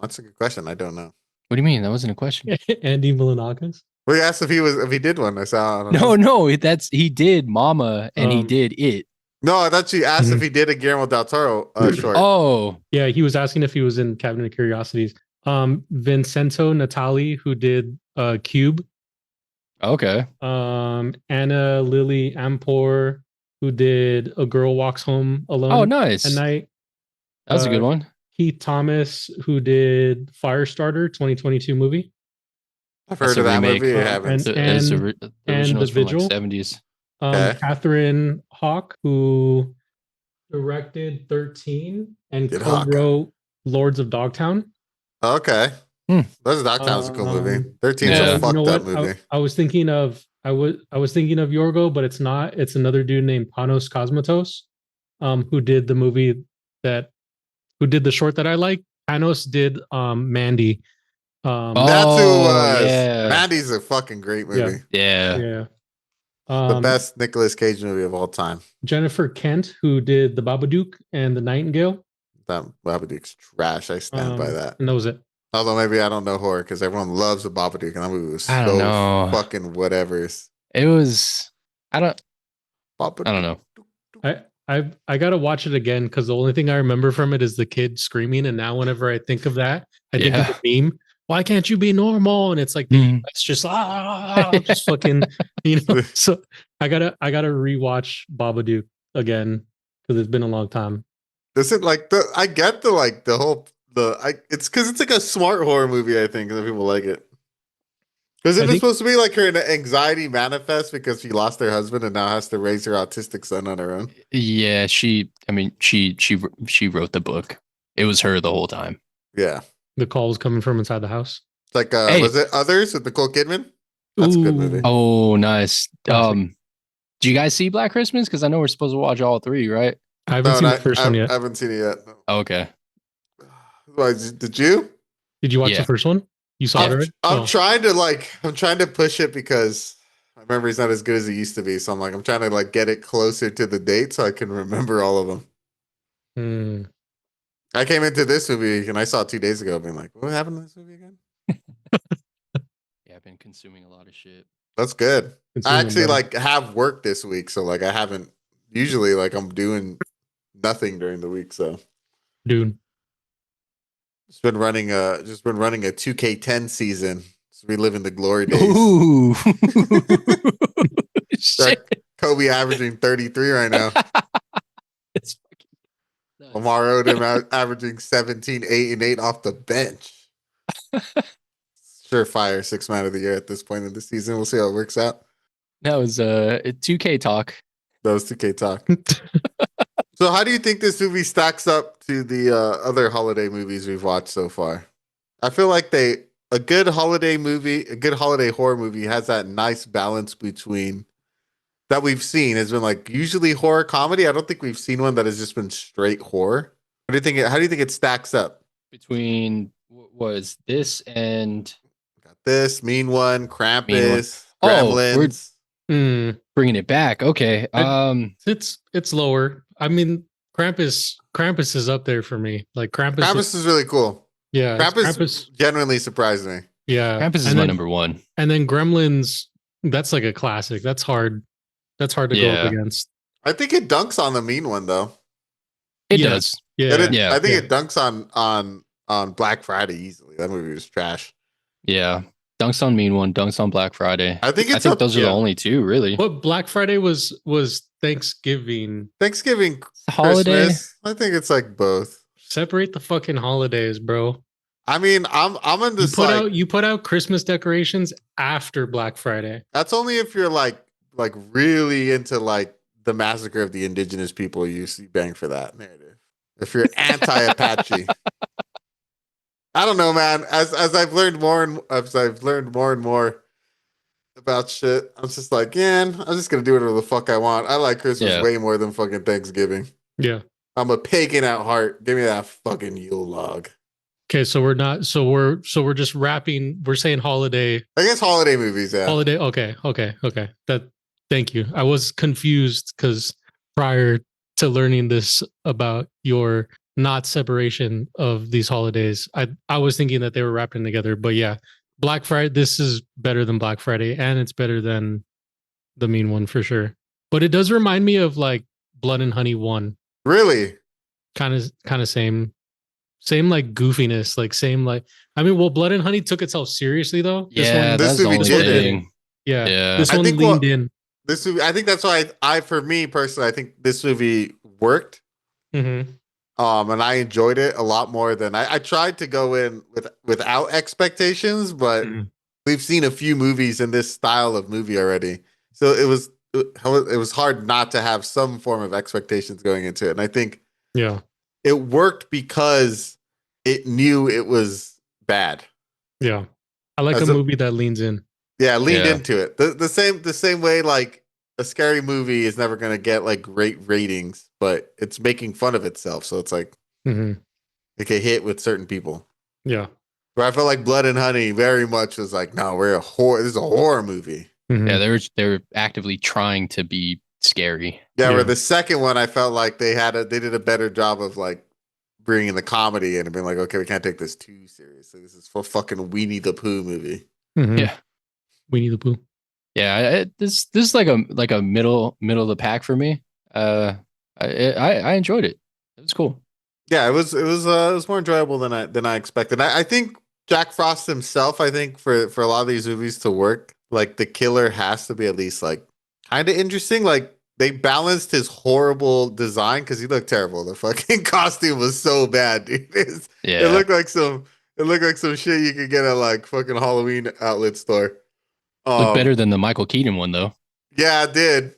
That's a good question. I don't know. What do you mean? That wasn't a question. Andy Milonakis. Well, you asked if he did one. I saw. I don't know. No, he did Mama and he did It. No, I thought you asked if he did a Guillermo del Toro short. Oh, Yeah, he was asking if he was in Cabinet of Curiosities. Vincenzo Natali, who did Cube. okay. Anna Lily Ampor, who did A Girl Walks Home Alone Oh, nice. at Night. That was a good one. Keith Thomas, who did Firestarter 2022 movie. I've That's heard of a that remake. movie. I haven't. And- The original The is from Vigil. like 70s. Okay. Catherine Hawk, who directed 13 and Good Hawk. co-wrote Lords of Dogtown. Okay. Hmm. Those Dogtown's a cool movie. 13's Yeah. a fucked up I, movie. I was thinking of I was thinking of Yorgo, but it's not. It's another dude named Panos Cosmatos, who did the movie that who did the short that I like. Panos did Mandy. That's who it Oh, was. yeah. Mandy's a fucking great movie. Yeah. Yeah. The best Nicolas Cage movie of all time. Jennifer Kent, who did The Babadook and The Nightingale. That Babadook's trash. I stand by that. And that was it. Although maybe I don't know horror because everyone loves the Babadook and that movie was I don't so know. fucking whatever. It was. I don't Babadook. know. I gotta watch it again because the only thing I remember from it is the kid screaming, and now whenever I think of that, I think of the meme. Why can't you be normal? And it's like it's just just fucking So I gotta rewatch Babadook again because it's been a long time. Doesn't like the I get the like the whole it's because it's like a smart horror movie. I think that people like it. Because it was supposed to be like her anxiety manifest because she lost her husband and now has to raise her autistic son on her own. Yeah, she wrote the book. It was her the whole time. Yeah. The call was coming from inside the house. It's like was it Others with Nicole Kidman? That's a good movie. Oh, nice. Classic. Do you guys see Black Christmas? Because I know we're supposed to watch all three, right? I haven't seen the first one yet. I haven't seen it yet. Oh, okay. Why, did you? Did you watch the first one? You saw it already? I'm trying to push it because my memory's not as good as it used to be. So I'm trying to get it closer to the date so I can remember all of them. I came into this movie and I saw it 2 days ago being like, what happened to this movie again? Yeah, I've been consuming a lot of shit. That's good. I actually have work this week. So I haven't usually I'm doing nothing during the week. So dude. Just been running a 2K10 season. So we live in the glory days. Ooh. Shit. Kobe averaging 33 right now. It's fucking nuts. Lamar Odom averaging 17, 8, and 8 off the bench. Surefire 6th man of the year at this point in the season. We'll see how it works out. That was 2K talk. That was 2K talk. So how do you think this movie stacks up to the other holiday movies we've watched so far? I feel like a good holiday horror movie has that nice balance between that we've seen has been usually horror comedy. I don't think we've seen one that has just been straight horror. How do you think it stacks up? Between was this and got this Mean One, Krampus, Gremlins. Bringing it back. Okay. It's lower. I mean, Krampus is up there for me. Krampus is really cool. Yeah, Krampus genuinely surprised me. Yeah, Krampus is my number one. And then Gremlins, that's a classic. That's hard. That's hard to go up against. I think it dunks on the Mean One though. It does. Yeah, I think it dunks on Black Friday easily. That movie was trash. Yeah. Dunks on Mean One, dunks on Black Friday. I think those are the only two, really. What Black Friday was Thanksgiving. Holiday. Christmas. I think it's both. Separate the fucking holidays, bro. I mean, I'm in this. You put out Christmas decorations after Black Friday. That's only if you're really into the massacre of the indigenous people. You bang for that narrative. If you're anti-Apache. I don't know, man. As I've learned more and more about shit, I'm just I'm just gonna do whatever the fuck I want. I like Christmas way more than fucking Thanksgiving. Yeah, I'm a pagan at heart. Give me that fucking Yule log. Okay, so we're not. So we're just wrapping. We're saying holiday. I guess holiday movies. Yeah, holiday. Okay. Thank you. I was confused because prior to learning this about your not separation of these holidays, I was thinking that they were wrapping together. But yeah, Black Friday, this is better than Black Friday, and it's better than the Mean One for sure. But it does remind me of Blood and Honey 1. Really? Kind of same goofiness, I mean, Blood and Honey took itself seriously though. This movie did. Yeah. This one leaned in. This movie, I think that's why for me personally, I think this movie worked. Mm-hmm. And I enjoyed it a lot more than I tried to go in without expectations, but we've seen a few movies in this style of movie already. So it was it was hard not to have some form of expectations going into it. And I think Yeah. it worked because it knew it was bad. Yeah. I like As a a- movie that leans in. Yeah, leaned Yeah. into it. The same way like a scary movie is never gonna get like great ratings, but it's making fun of itself. So it's like Hmm. it can hit with certain people. Yeah. Where I felt like Blood and Honey very much was like, no, we're a horror. This is a horror movie. Mhm. Yeah, they were actively trying to be scary. Yeah, Yeah. where the second one, I felt like they did a better job of like bringing the comedy in and being like, okay, we can't take this too seriously. This is for fucking Weenie the Pooh movie. Mhm. Yeah. Winnie the Pooh. Yeah, this is like a middle of the pack for me. I enjoyed it. It was cool. Yeah, it was more enjoyable than I expected. I think Jack Frost himself, I think for a lot of these movies to work, like the killer has to be at least like kind of interesting. Like they balanced his horrible design because he looked terrible. The fucking costume was so bad, dude. It Yeah, looked like some shit you could get at like fucking Halloween outlet store. looked better Um, than the Michael Keaton one though. yeah, it did.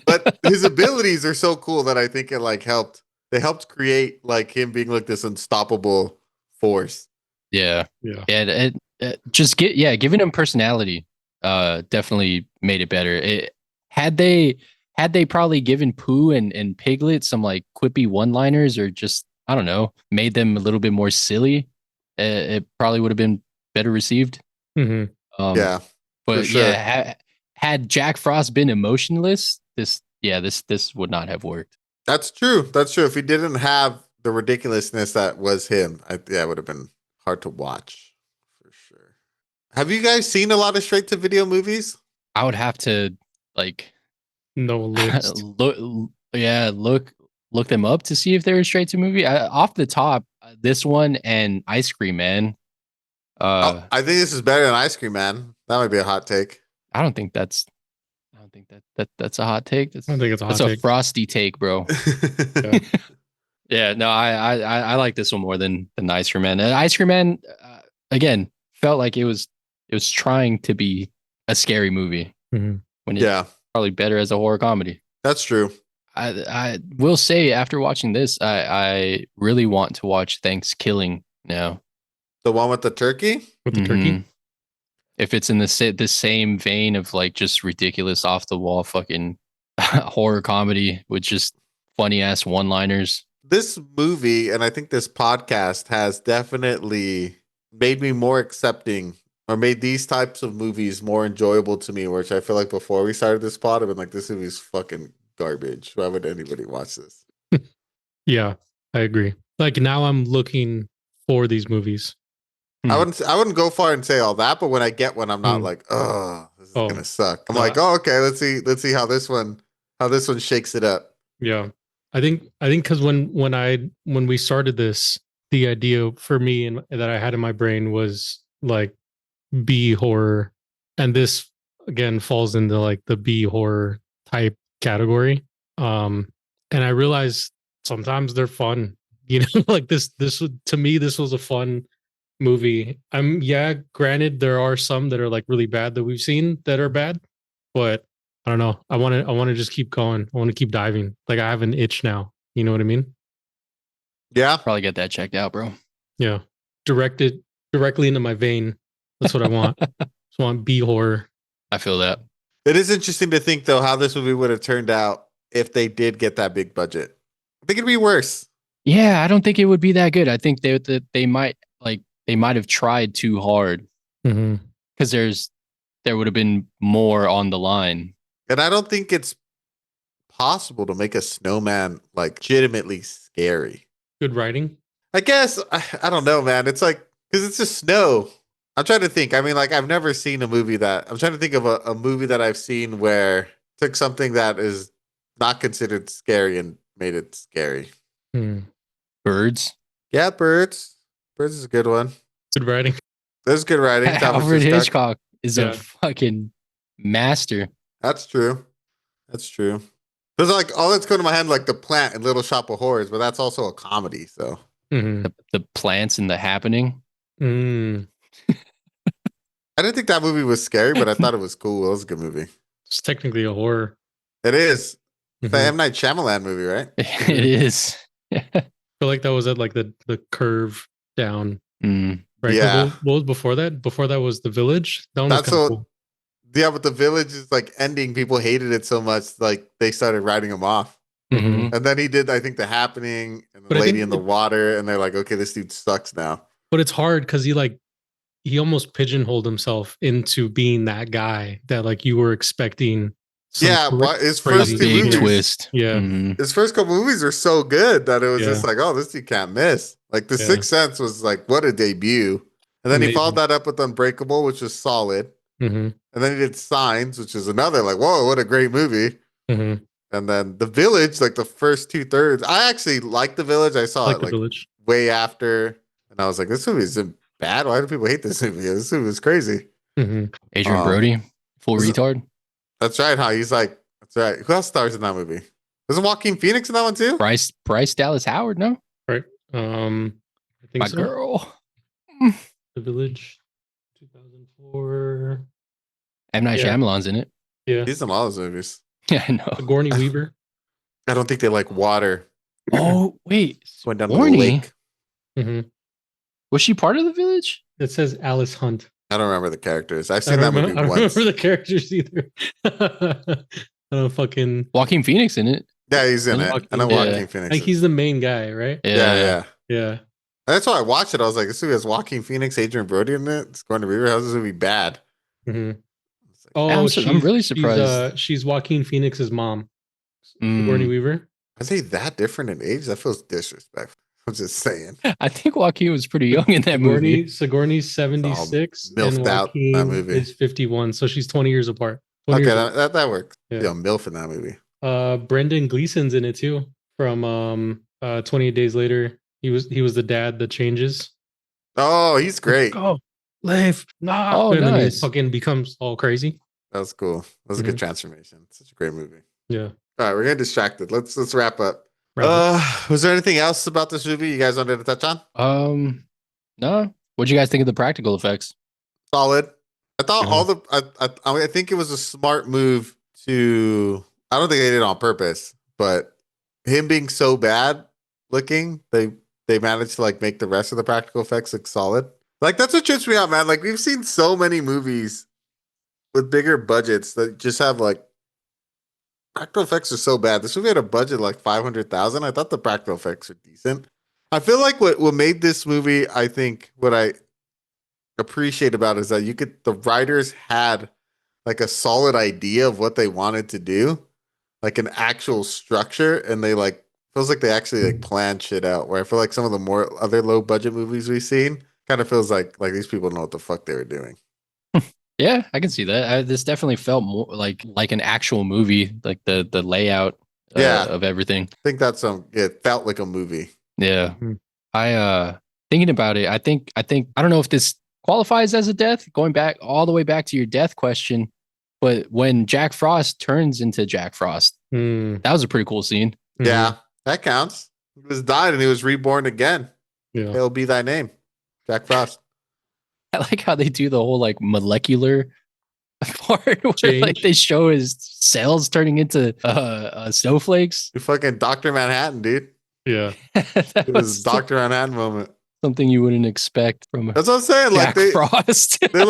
But his abilities are so cool that I think it like helped. They helped create like him being like this unstoppable force. Yeah, Yeah. and giving him personality, definitely made it better. Had they probably given Pooh and Piglet some like quippy one-liners or just I don't know, made them a little bit more silly, it probably would have been better received. Hmm. Yeah, for But sure. yeah, had Jack Frost been emotionless, this would not have worked. That's true. That's true. If he didn't have the ridiculousness that was him, yeah, it would have been hard to watch for sure. Have you guys seen a lot of straight to video movies? I would have to like No list. look them up to see if they're straight to movie. Off the top, this one and Ice Cream Man. Oh, I think this is better than Ice Cream Man. That might be a hot take. I don't think that's that's a hot take. I don't think it's a hot That's a take. frosty take, bro. Yeah. Yeah, no, I like this one more than Ice Cream Man. And Ice Cream Man, again, felt like it was trying to be a scary movie Mhm. when it's Yeah, probably better as a horror comedy. that's true. I will say after watching this, I really want to watch Thanksgiving now. The one with the turkey? With the turkey. Mhm. If it's in the same vein of like just ridiculous off the wall fucking horror comedy with just funny ass one liners. This movie, and I think this podcast has definitely made me more accepting or made these types of movies more enjoyable to me, which I feel like before we started this pod, I've been like, this movie's fucking garbage. Why would anybody watch this? Yeah, I agree. Like now I'm looking for these movies. Hmm. I wouldn't go far and say all that, but when I get one, I'm not Hmm. like, oh, this is Oh. gonna suck. I'm No, like, oh, okay, let's see how this one shakes it up. Yeah. I think because when we started this, the idea for me and that I had in my brain was like B horror, and this again falls into like the B horror type category. And I realized sometimes they're fun. You know, like to me this was a fun movie. Yeah, granted there are some that are like really bad that we've seen that are bad, but I don't know. I want to just keep going. I want to keep diving. Like I have an itch now. You know what I mean? Yeah, Probably get that checked out, bro. Yeah. Directed directly into my vein. That's what I want. Just want B horror. I feel that. it is interesting to think though how this movie would have turned out if they did get that big budget. I think it'd be worse. Yeah, I don't think it would be that good. I think they might have tried too hard Mm-hmm. because there would have been more on the line. And I don't think it's possible to make a snowman like legitimately scary. Good writing. I guess I don't know, man. It's like because it's just snow. I'm trying to think. I mean, like I've never seen a movie that I'm trying to think of a movie that I've seen where took something that is not considered scary and made it scary. Hmm. Birds. Yeah, Birds. Birds is a good one. Good writing. There's good writing. Thomas Alfred Hitchcock. Hitchcock is Yeah. a fucking master. That's true. That's true. There's like all that's going to my head like The Plant and Little Shop of Horrors, but that's also a comedy. So Mm-hmm. The plants and the happening. Mm. I didn't think that movie was scary, but I thought it was cool. It was a good movie. It's technically a horror. It is. It's the Mhm. M. Night Shyamalan movie, right? It is. I feel like that was at like the curve down, Mm. right? 'Cause Yeah. what was before that? Before that was The Village. That one was That's kind of what. cool. Yeah, but the village is like ending. People hated it so much, like they started writing him off. Mhm. And then he did, I think, The Happening and The But I Lady think in the Water, and they're like, okay, this dude sucks now. But it's hard because he almost pigeonholed himself into being that guy that like you were expecting. Yeah, but his first crazy two Big movies, twist. Yeah. Mhm. his first couple movies are so good that it was Yeah. just like, oh, this dude can't miss. Like The Yeah. Sixth Sense was like, what a debut. And then he followed Amazing. that up with Unbreakable, which was solid. Mm-hmm. And then he did Signs, which is another like, whoa, what a great movie. Mm-hmm. And then The Village, like the first 2/3. I actually liked The Village. I saw Like it The like Village. way after, and I was like, this movie isn't bad. Why do people hate this movie? This movie is crazy. Mm-hmm. Adrian Um, Brody, full was it- retard. That's right. How he's like, that's right. Who else stars in that movie? Isn't Joaquin Phoenix in that one too? Bryce Dallas Howard, no? Right. I think My so. girl. The Village, 2004. M. Night Yeah. Shyamalan's in it. Yeah. He's in all those movies. Yeah, I know. Sigourney Weaver. I don't think they like water. Oh, wait. Went down the Sigourney? lake. Mm-hmm. Was she part of the village? It says Alice Hunt. I don't remember the characters. I've I seen don't, that remember, movie I don't once. remember the characters either. I don't fucking. Joaquin Phoenix in it. Yeah, he's in it. I know Yeah. Joaquin Phoenix. Like he's the main guy, right? Yeah. Yeah. That's why I watched it. I was like, this movie has Joaquin Phoenix, Adrian Brody in it. It's going to Weaver. How's this movie bad? Mm-hmm. It's like, Oh, I'm really surprised. She's Joaquin Phoenix's mom, Mm. Sigourney Weaver. are they that different in age? That feels disrespectful. I'm just saying. I think Joaquin was pretty young in that movie. Sigourney's 76 milfed and out, that Joaquin movie. is 51, so she's 20 years apart. 20 Okay, years that works. Yeah. Yeah, MILF in that movie. Brendan Gleeson's in it too. From 28 Days Later. He was the dad that changes. Oh, he's great. Go, Leif. Nah. Oh, and then he nice. fucking becomes all crazy. That was cool. That was a good transformation. Such a great movie. Yeah. All right, we're getting distracted. Let's wrap up. Right. Was there anything else about this movie you guys wanted to touch on? No. What'd you guys think of the practical effects? Solid. I thought I think it was a smart move to. I don't think they did it on purpose, but him being so bad looking, they managed to like make the rest of the practical effects look solid. Like that's what trips me out, man. Like we've seen so many movies with bigger budgets that just have like practical effects are so bad. This movie had a budget of like $500,000. I thought the practical effects were decent. I feel like what made this movie, I think, what I appreciate about it is that the writers had like a solid idea of what they wanted to do, like an actual structure, and they like feels like they actually like planned shit out. Where I feel like some of the more other low budget movies we've seen kind of feels like these people know what the fuck they were doing. Yeah, I can see that. This definitely felt more like an actual movie, like the layout of everything. I think it felt like a movie. Yeah. Mm-hmm. I thinking about it, I think I don't know if this qualifies as a death, going back all the way back to your death question, but when Jack Frost turns into Jack Frost, that was a pretty cool scene. Yeah, that counts. He was died and he was reborn again. Yeah. It'll be thy name, Jack Frost. I like how they do the whole like molecular part where like they show his cells turning into snowflakes. You fucking Dr. Manhattan, dude. Yeah. It was Dr. Manhattan moment. Something you wouldn't expect from That's what I'm saying. Jack Like Frost. they're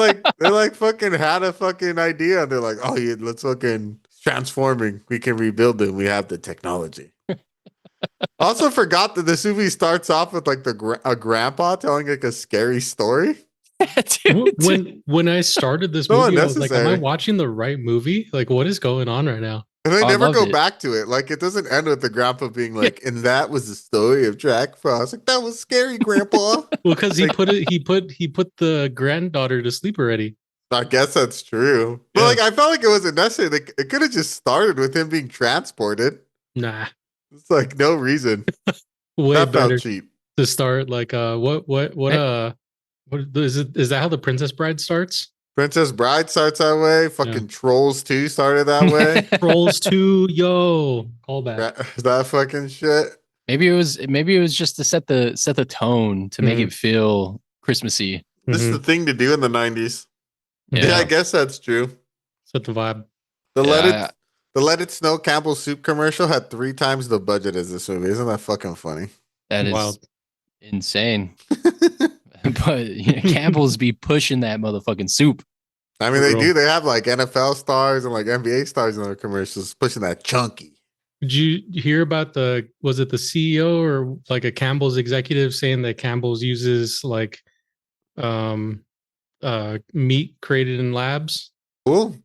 like fucking had a fucking idea. They're like, oh yeah, let's fucking transforming. We can rebuild them. We have the technology. Also forgot that this movie starts off with like a grandpa telling like a scary story. Dude. When I started this So movie, I was like, am I unnecessary. watching the right movie? Like, what is going on right now? And they I never loved go it. back to it. Like it doesn't end with the grandpa being like, and that was the story of Jack Frost. Like that was scary, grandpa. Well, because he put the granddaughter to sleep already. I guess that's true. But Yeah. like I felt like it wasn't necessary. Like, it could have just started with him being transported. Nah. It's like no reason. Way That better felt cheap. to start like what is it? Is that how the Princess Bride starts? Princess Bride starts that way. Fucking Trolls 2 started that way. Trolls 2, yo, call back. That fucking shit. Maybe it was just to set the tone to make it feel Christmassy. This is the thing to do in the 90s. Yeah. Yeah, I guess that's true. Set the vibe. The The Let It Snow Campbell's Soup commercial had 3 times the budget as this movie. Isn't that fucking funny? That is Wild. insane. But Campbell's be pushing that motherfucking soup. I mean, For they real. do. They have like NFL stars and like NBA stars in their commercials pushing that chunky. Did you hear about was it the CEO or like a Campbell's executive saying that Campbell's uses like meat created in labs? Cool.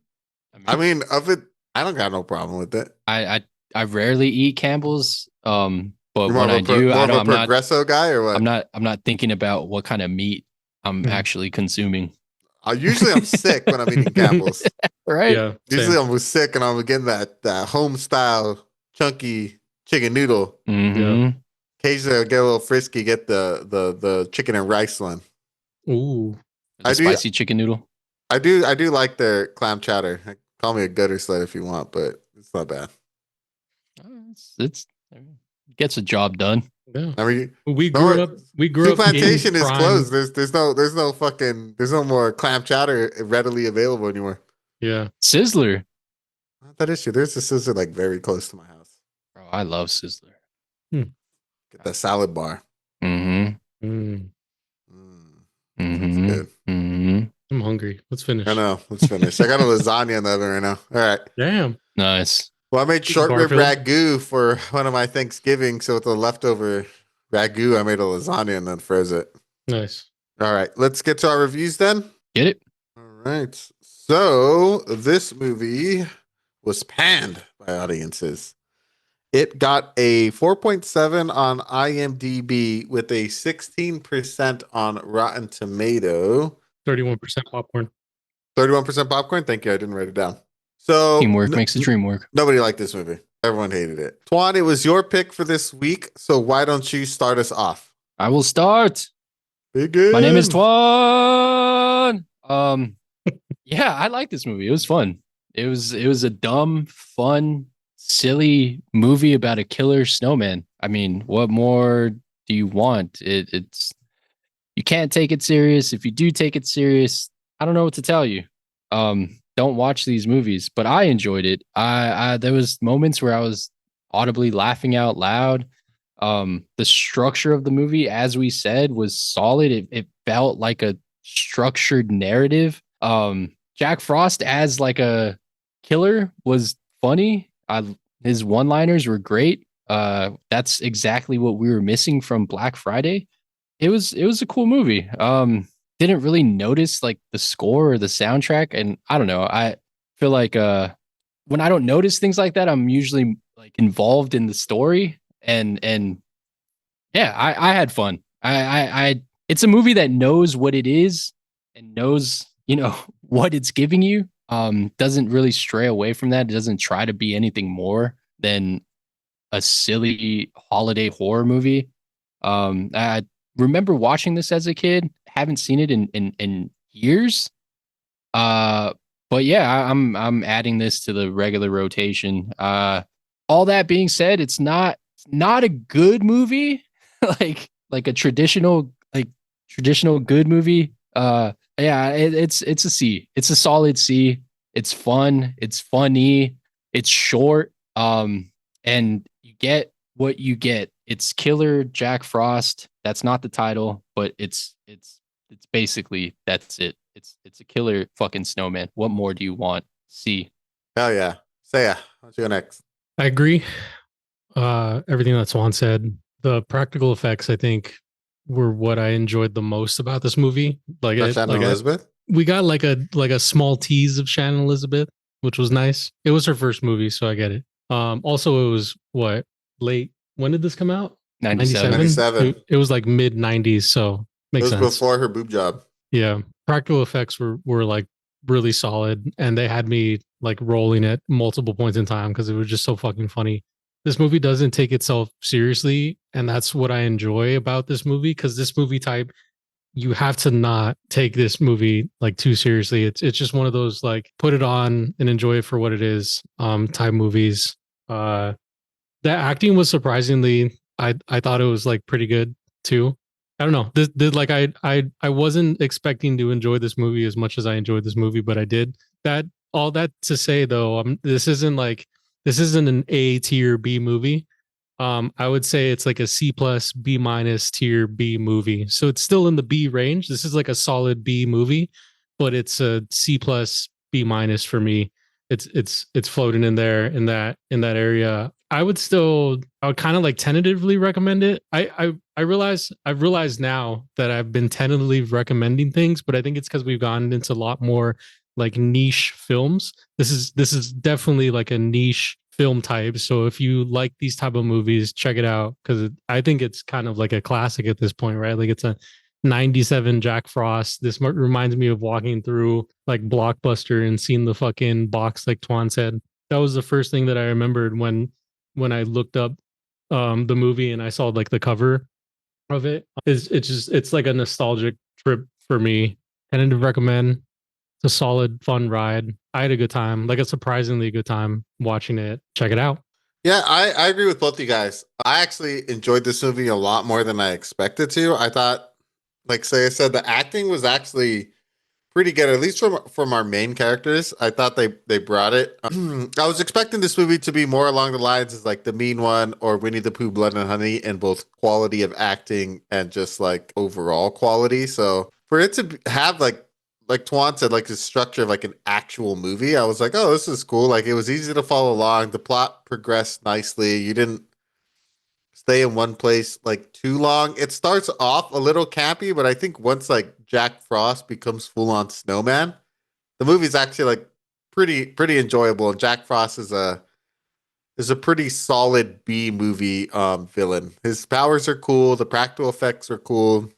I mean, of it, I don't got no problem with it. I rarely eat Campbell's. But You're when I do, more I of don't. a I'm not. Progresso guy or what? I'm not thinking about what kind of meat I'm actually consuming. Usually I'm sick when I'm eating Campbell's. Right? Yeah. Usually Same. I'm sick and I'm getting that home style chunky chicken noodle. Mhm. Occasionally I'll get a little frisky, get the chicken and rice one. Ooh. The I do- spicy chicken noodle. I do like their clam chowder. Call me a gutter slut if you want, but it's not bad. It's gets a job done. Yeah. I mean, We grew up. We grew Soup up. Plantation in is prime- closed. There's no more clam chowder readily available anymore. Yeah. Sizzler. That is true. There's a Sizzler like very close to my house. Bro, I love Sizzler. Get that salad bar. Mm-hmm. Mm, Mm-hmm. Good. Mm-hmm. I'm hungry. Let's finish. I know. Let's finish. I got a lasagna in the oven right now. All right. Damn. Nice. Well, I made short rib Garfield. ragu for one of my Thanksgiving. So with the leftover ragu, I made a lasagna and then froze it. Nice. All right. Let's get to our reviews then. Get it? All right. So this movie was panned by audiences. It got a 4.7 on IMDb with a 16% on Rotten Tomato. 31% popcorn. 31% popcorn. Thank you. I didn't write it down. So Teamwork makes the dream work. nobody liked this movie. Everyone hated it. Twan, it was your pick for this week. So why don't you start us off? I will start. Begin. My name is Twan. Yeah, I like this movie. It was fun. It was a dumb, fun, silly movie about a killer snowman. I mean, what more do you want? It's you can't take it serious. If you do take it serious, I don't know what to tell you. Don't watch these movies. But I enjoyed it. I there was moments where I was audibly laughing out loud. The structure of the movie, as we said, was solid. It felt like a structured narrative. Jack Frost as like a killer was funny. His one-liners were great. That's exactly what we were missing from Black Friday. It was a cool movie. Didn't really notice like the score or the soundtrack, and I don't know. I feel like when I don't notice things like that, I'm usually like involved in the story, and yeah, I had fun. I it's a movie that knows what it is and knows what it's giving you. Doesn't really stray away from that. It doesn't try to be anything more than a silly holiday horror movie. I remember watching this as a kid. Haven't seen it in years. But yeah, I'm adding this to the regular rotation. All that being said, it's not a good movie, like a traditional good movie. Yeah, it's a C. It's a solid C. It's fun. It's funny. It's short. And you get what you get. It's Killer Jack Frost. That's not the title, but it's basically that's it. It's a killer fucking snowman. What more do you want? C. Hell yeah. Saya, what's your next? I agree. Everything that Swan said. The practical effects, I think, were what I enjoyed the most about this movie. Like, Shannon Elizabeth? we got like a small tease of Shannon Elizabeth, which was nice. It was her first movie, so I get it. Also, it was what, late? When did this come out? 97. 97. It was like mid 90s, so It makes was sense. before her boob job. Yeah, practical effects were like really solid, and they had me like rolling at multiple points in time because it was just so fucking funny. This movie doesn't take itself seriously, and that's what I enjoy about this movie, because this movie type, you have to not take this movie like too seriously. It's just one of those like put it on and enjoy it for what it is type movies. The acting was surprisingly, I thought it was like pretty good too. I don't know. This like I wasn't expecting to enjoy this movie as much as I enjoyed this movie, but I did. That all that to say though, this isn't like this isn't an A tier B movie. I would say it's like a C plus B minus tier B movie. So it's still in the B range. This is like a solid B movie, but it's a C plus B minus for me. It's floating in there in that area. I would kind of like tentatively recommend it. I've realized now that I've been tentatively recommending things, but I think it's because we've gotten into a lot more like niche films. This is definitely like a niche film type. So if you like these type of movies, check it out because I think it's kind of like a classic at this point, right? Like it's a 97 Jack Frost. This reminds me of walking through like Blockbuster and seeing the fucking box, like Twan said. That was the first thing that I remembered when I looked up the movie and I saw like the cover of it. It's like a nostalgic trip for me. And I'd recommend. It's a solid, fun ride. I had a good time, like a surprisingly good time watching it. Check it out. Yeah, I agree with both you guys. I actually enjoyed this movie a lot more than I expected to. I thought, like Saya said, the acting was actually pretty good, at least from our main characters. I thought they brought it. I was expecting this movie to be more along the lines as like The Mean One or Winnie the Pooh, Blood and Honey, in both quality of acting and just like overall quality. So for it to have like Twan said, like the structure of like an actual movie, I was like, oh, this is cool. Like it was easy to follow along. The plot progressed nicely. You didn't stay in one place like too long. It starts off a little campy, but I think once like Jack Frost becomes full on snowman, the movie's actually like pretty enjoyable. And Jack Frost is a pretty solid B movie villain. His powers are cool. The practical effects are cool.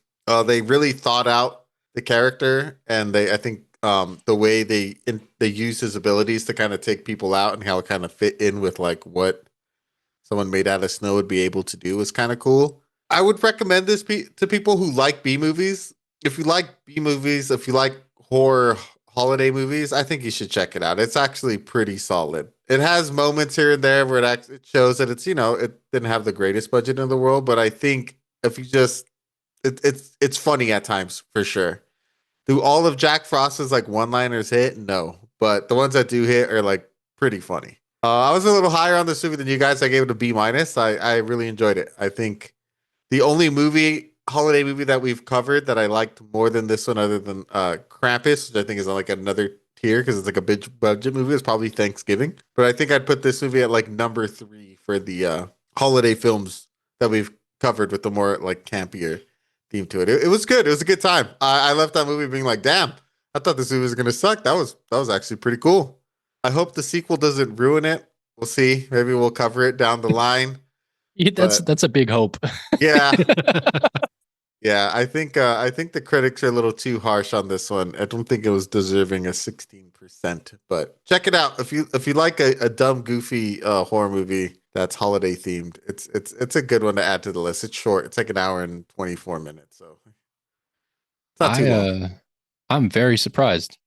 They really thought out the character, and I think the way they use his abilities to kind of take people out and how it kind of fit in with like what someone made out of snow would be able to do is kind of cool. I would recommend this to people who like B movies. If you like B movies, if you like horror holiday movies, I think you should check it out. It's actually pretty solid. It has moments here and there where it shows that it's, it didn't have the greatest budget in the world, but I think if you just it's funny at times for sure. Do all of Jack Frost's like one-liners hit? No, but the ones that do hit are like pretty funny. I was a little higher on this movie than you guys. I gave it a B minus. I really enjoyed it. I think the only holiday movie that we've covered that I liked more than this one, other than Krampus, which I think is like another tier because it's like a big budget movie, is probably Thanksgiving. But I think I'd put this movie at like number 3 for the holiday films that we've covered with the more like campier theme to it. It was good. It was a good time. I left that movie being like, damn, I thought this movie was gonna suck. That was actually pretty cool. I hope the sequel doesn't ruin it. We'll see. Maybe we'll cover it down the line. Yeah, that's a big hope. Yeah. Yeah, I think the critics are a little too harsh on this one. I don't think it was deserving a 16%. But check it out if you like a dumb, goofy horror movie that's holiday themed. It's a good one to add to the list. It's short. It's like an hour and 24 minutes, so it's not too long. I'm very surprised.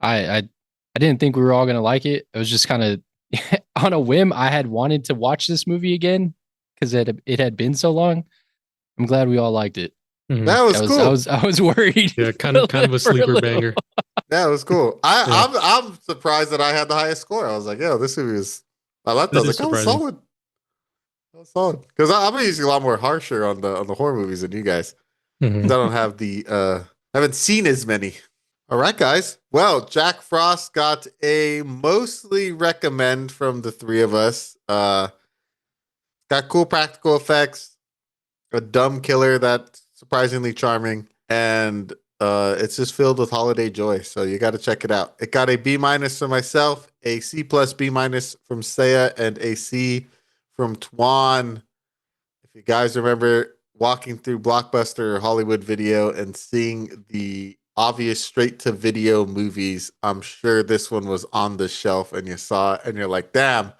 I didn't think we were all gonna like it. It was just kind of on a whim. I had wanted to watch this movie again because it had been so long. I'm glad we all liked it. Mhm. That was cool. I was worried. Yeah, kind of a sleeper banger. That was cool. I'm surprised that I had the highest score. I was like, yo, this movie is. I like that. I was like, that was solid. That was solid. Because I'm usually a lot more harsher on the horror movies than you guys. Mhm. I don't have I haven't seen as many. All right, guys. Well, Jack Frost got a mostly recommend from the three of us. Got cool practical effects, a dumb killer that's surprisingly charming, and it's just filled with holiday joy. So you got to check it out. It got a B minus from myself, a C plus B minus from Saya, and a C from Twan. If you guys remember walking through Blockbuster or Hollywood Video and seeing the obvious straight to video movies, I'm sure this one was on the shelf and you saw it and you're like, damn, I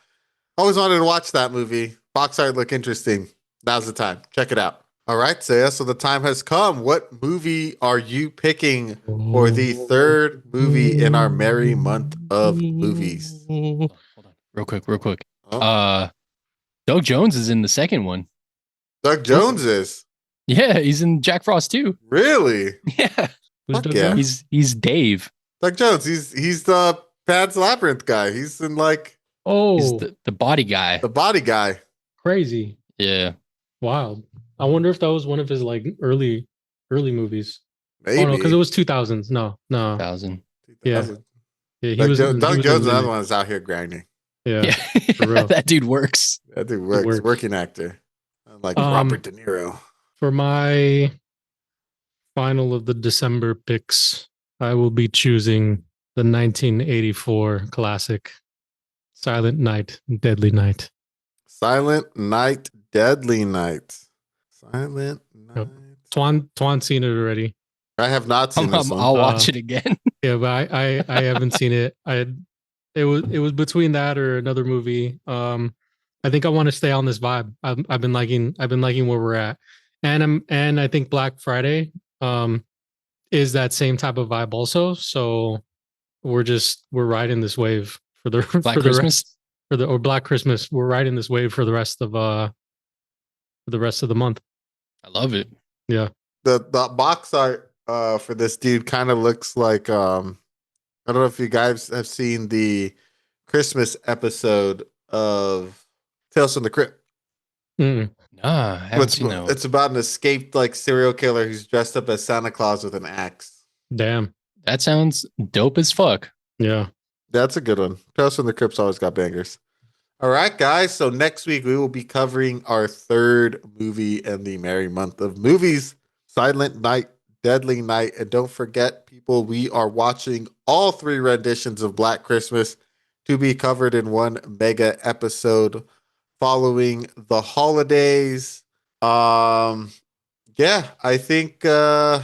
always wanted to watch that movie. Box art look interesting. Now's the time. Check it out. All right, Saya, so the time has come. What movie are you picking for the third movie in our merry month of movies? Hold on. Real quick. Oh. Doug Jones is in the second one. Doug Jones is? Yeah, he's in Jack Frost too. Really? Yeah. Who's Doug yeah. Jones? He's Dave. Doug Jones, he's the Pan's Labyrinth guy. He's in like Oh, the body guy. The body guy. crazy. Yeah. Wild. I wonder if that was one of his like early movies. Maybe. Oh no, because it was 2000s. No. 1,000. Yeah. 2000. Yeah, he Like was in, he Doug was Jones, in another Limit. one's out here grinding. Yeah. Yeah. For real. That dude works. That dude works. works. Working actor. Like Um, Robert De Niro. For my final of the December picks, I will be choosing the 1984 classic Silent Night, Deadly Night. Silent Night, Deadly Night. Silent Night. Yep. Twan seen it already. I have not seen this one. I'll watch it again. Yeah, but I haven't seen it. It was between that or another movie. I think I want to stay on this vibe. I've been liking where we're at, and I think Black Friday is that same type of vibe also. So we're riding this wave for the Black for Christmas? or Black Christmas. We're riding this wave for the rest of the month. I love it. Yeah. The box art for this dude kind of looks like I don't know if you guys have seen the Christmas episode of Tales from the Crypt. Mm. Nah, I haven't seen that one. It's about an escaped like serial killer who's dressed up as Santa Claus with an axe. Damn. That sounds dope as fuck. Yeah. That's a good one. Tales from the Crypt's always got bangers. All right, guys. So next week we will be covering our third movie in the merry month of movies, Silent Night, Deadly Night. And don't forget, people, we are watching all 3 renditions of Black Christmas to be covered in one mega episode following the holidays. Yeah, I think I'm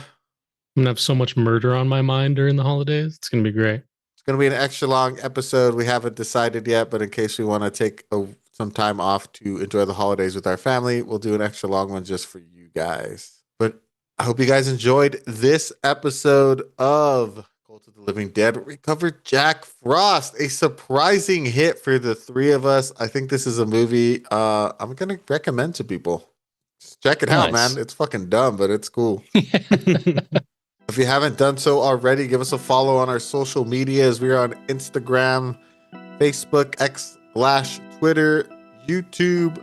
gonna have so much murder on my mind during the holidays. It's gonna be great. it's going to be an extra long episode. We haven't decided yet, but in case we want to take some time off to enjoy the holidays with our family, we'll do an extra long one just for you guys. But I hope you guys enjoyed this episode of Cult of the Living Dead. We covered Jack Frost, a surprising hit for the 3 of us. I think this is a movie I'm going to recommend to people. Just check it out, Nice. man. It's fucking dumb, but it's cool. If you haven't done so already, give us a follow on our social medias. We are on Instagram, Facebook, X/Twitter, YouTube,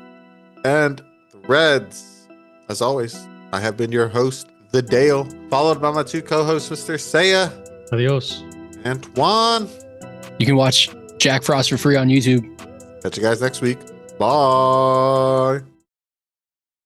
and Threads. As always, I have been your host, The Dale, followed by my 2 co-hosts, Mr. Saya Adios. and Twan. You can watch Jack Frost for free on YouTube. Catch you guys next week. Bye.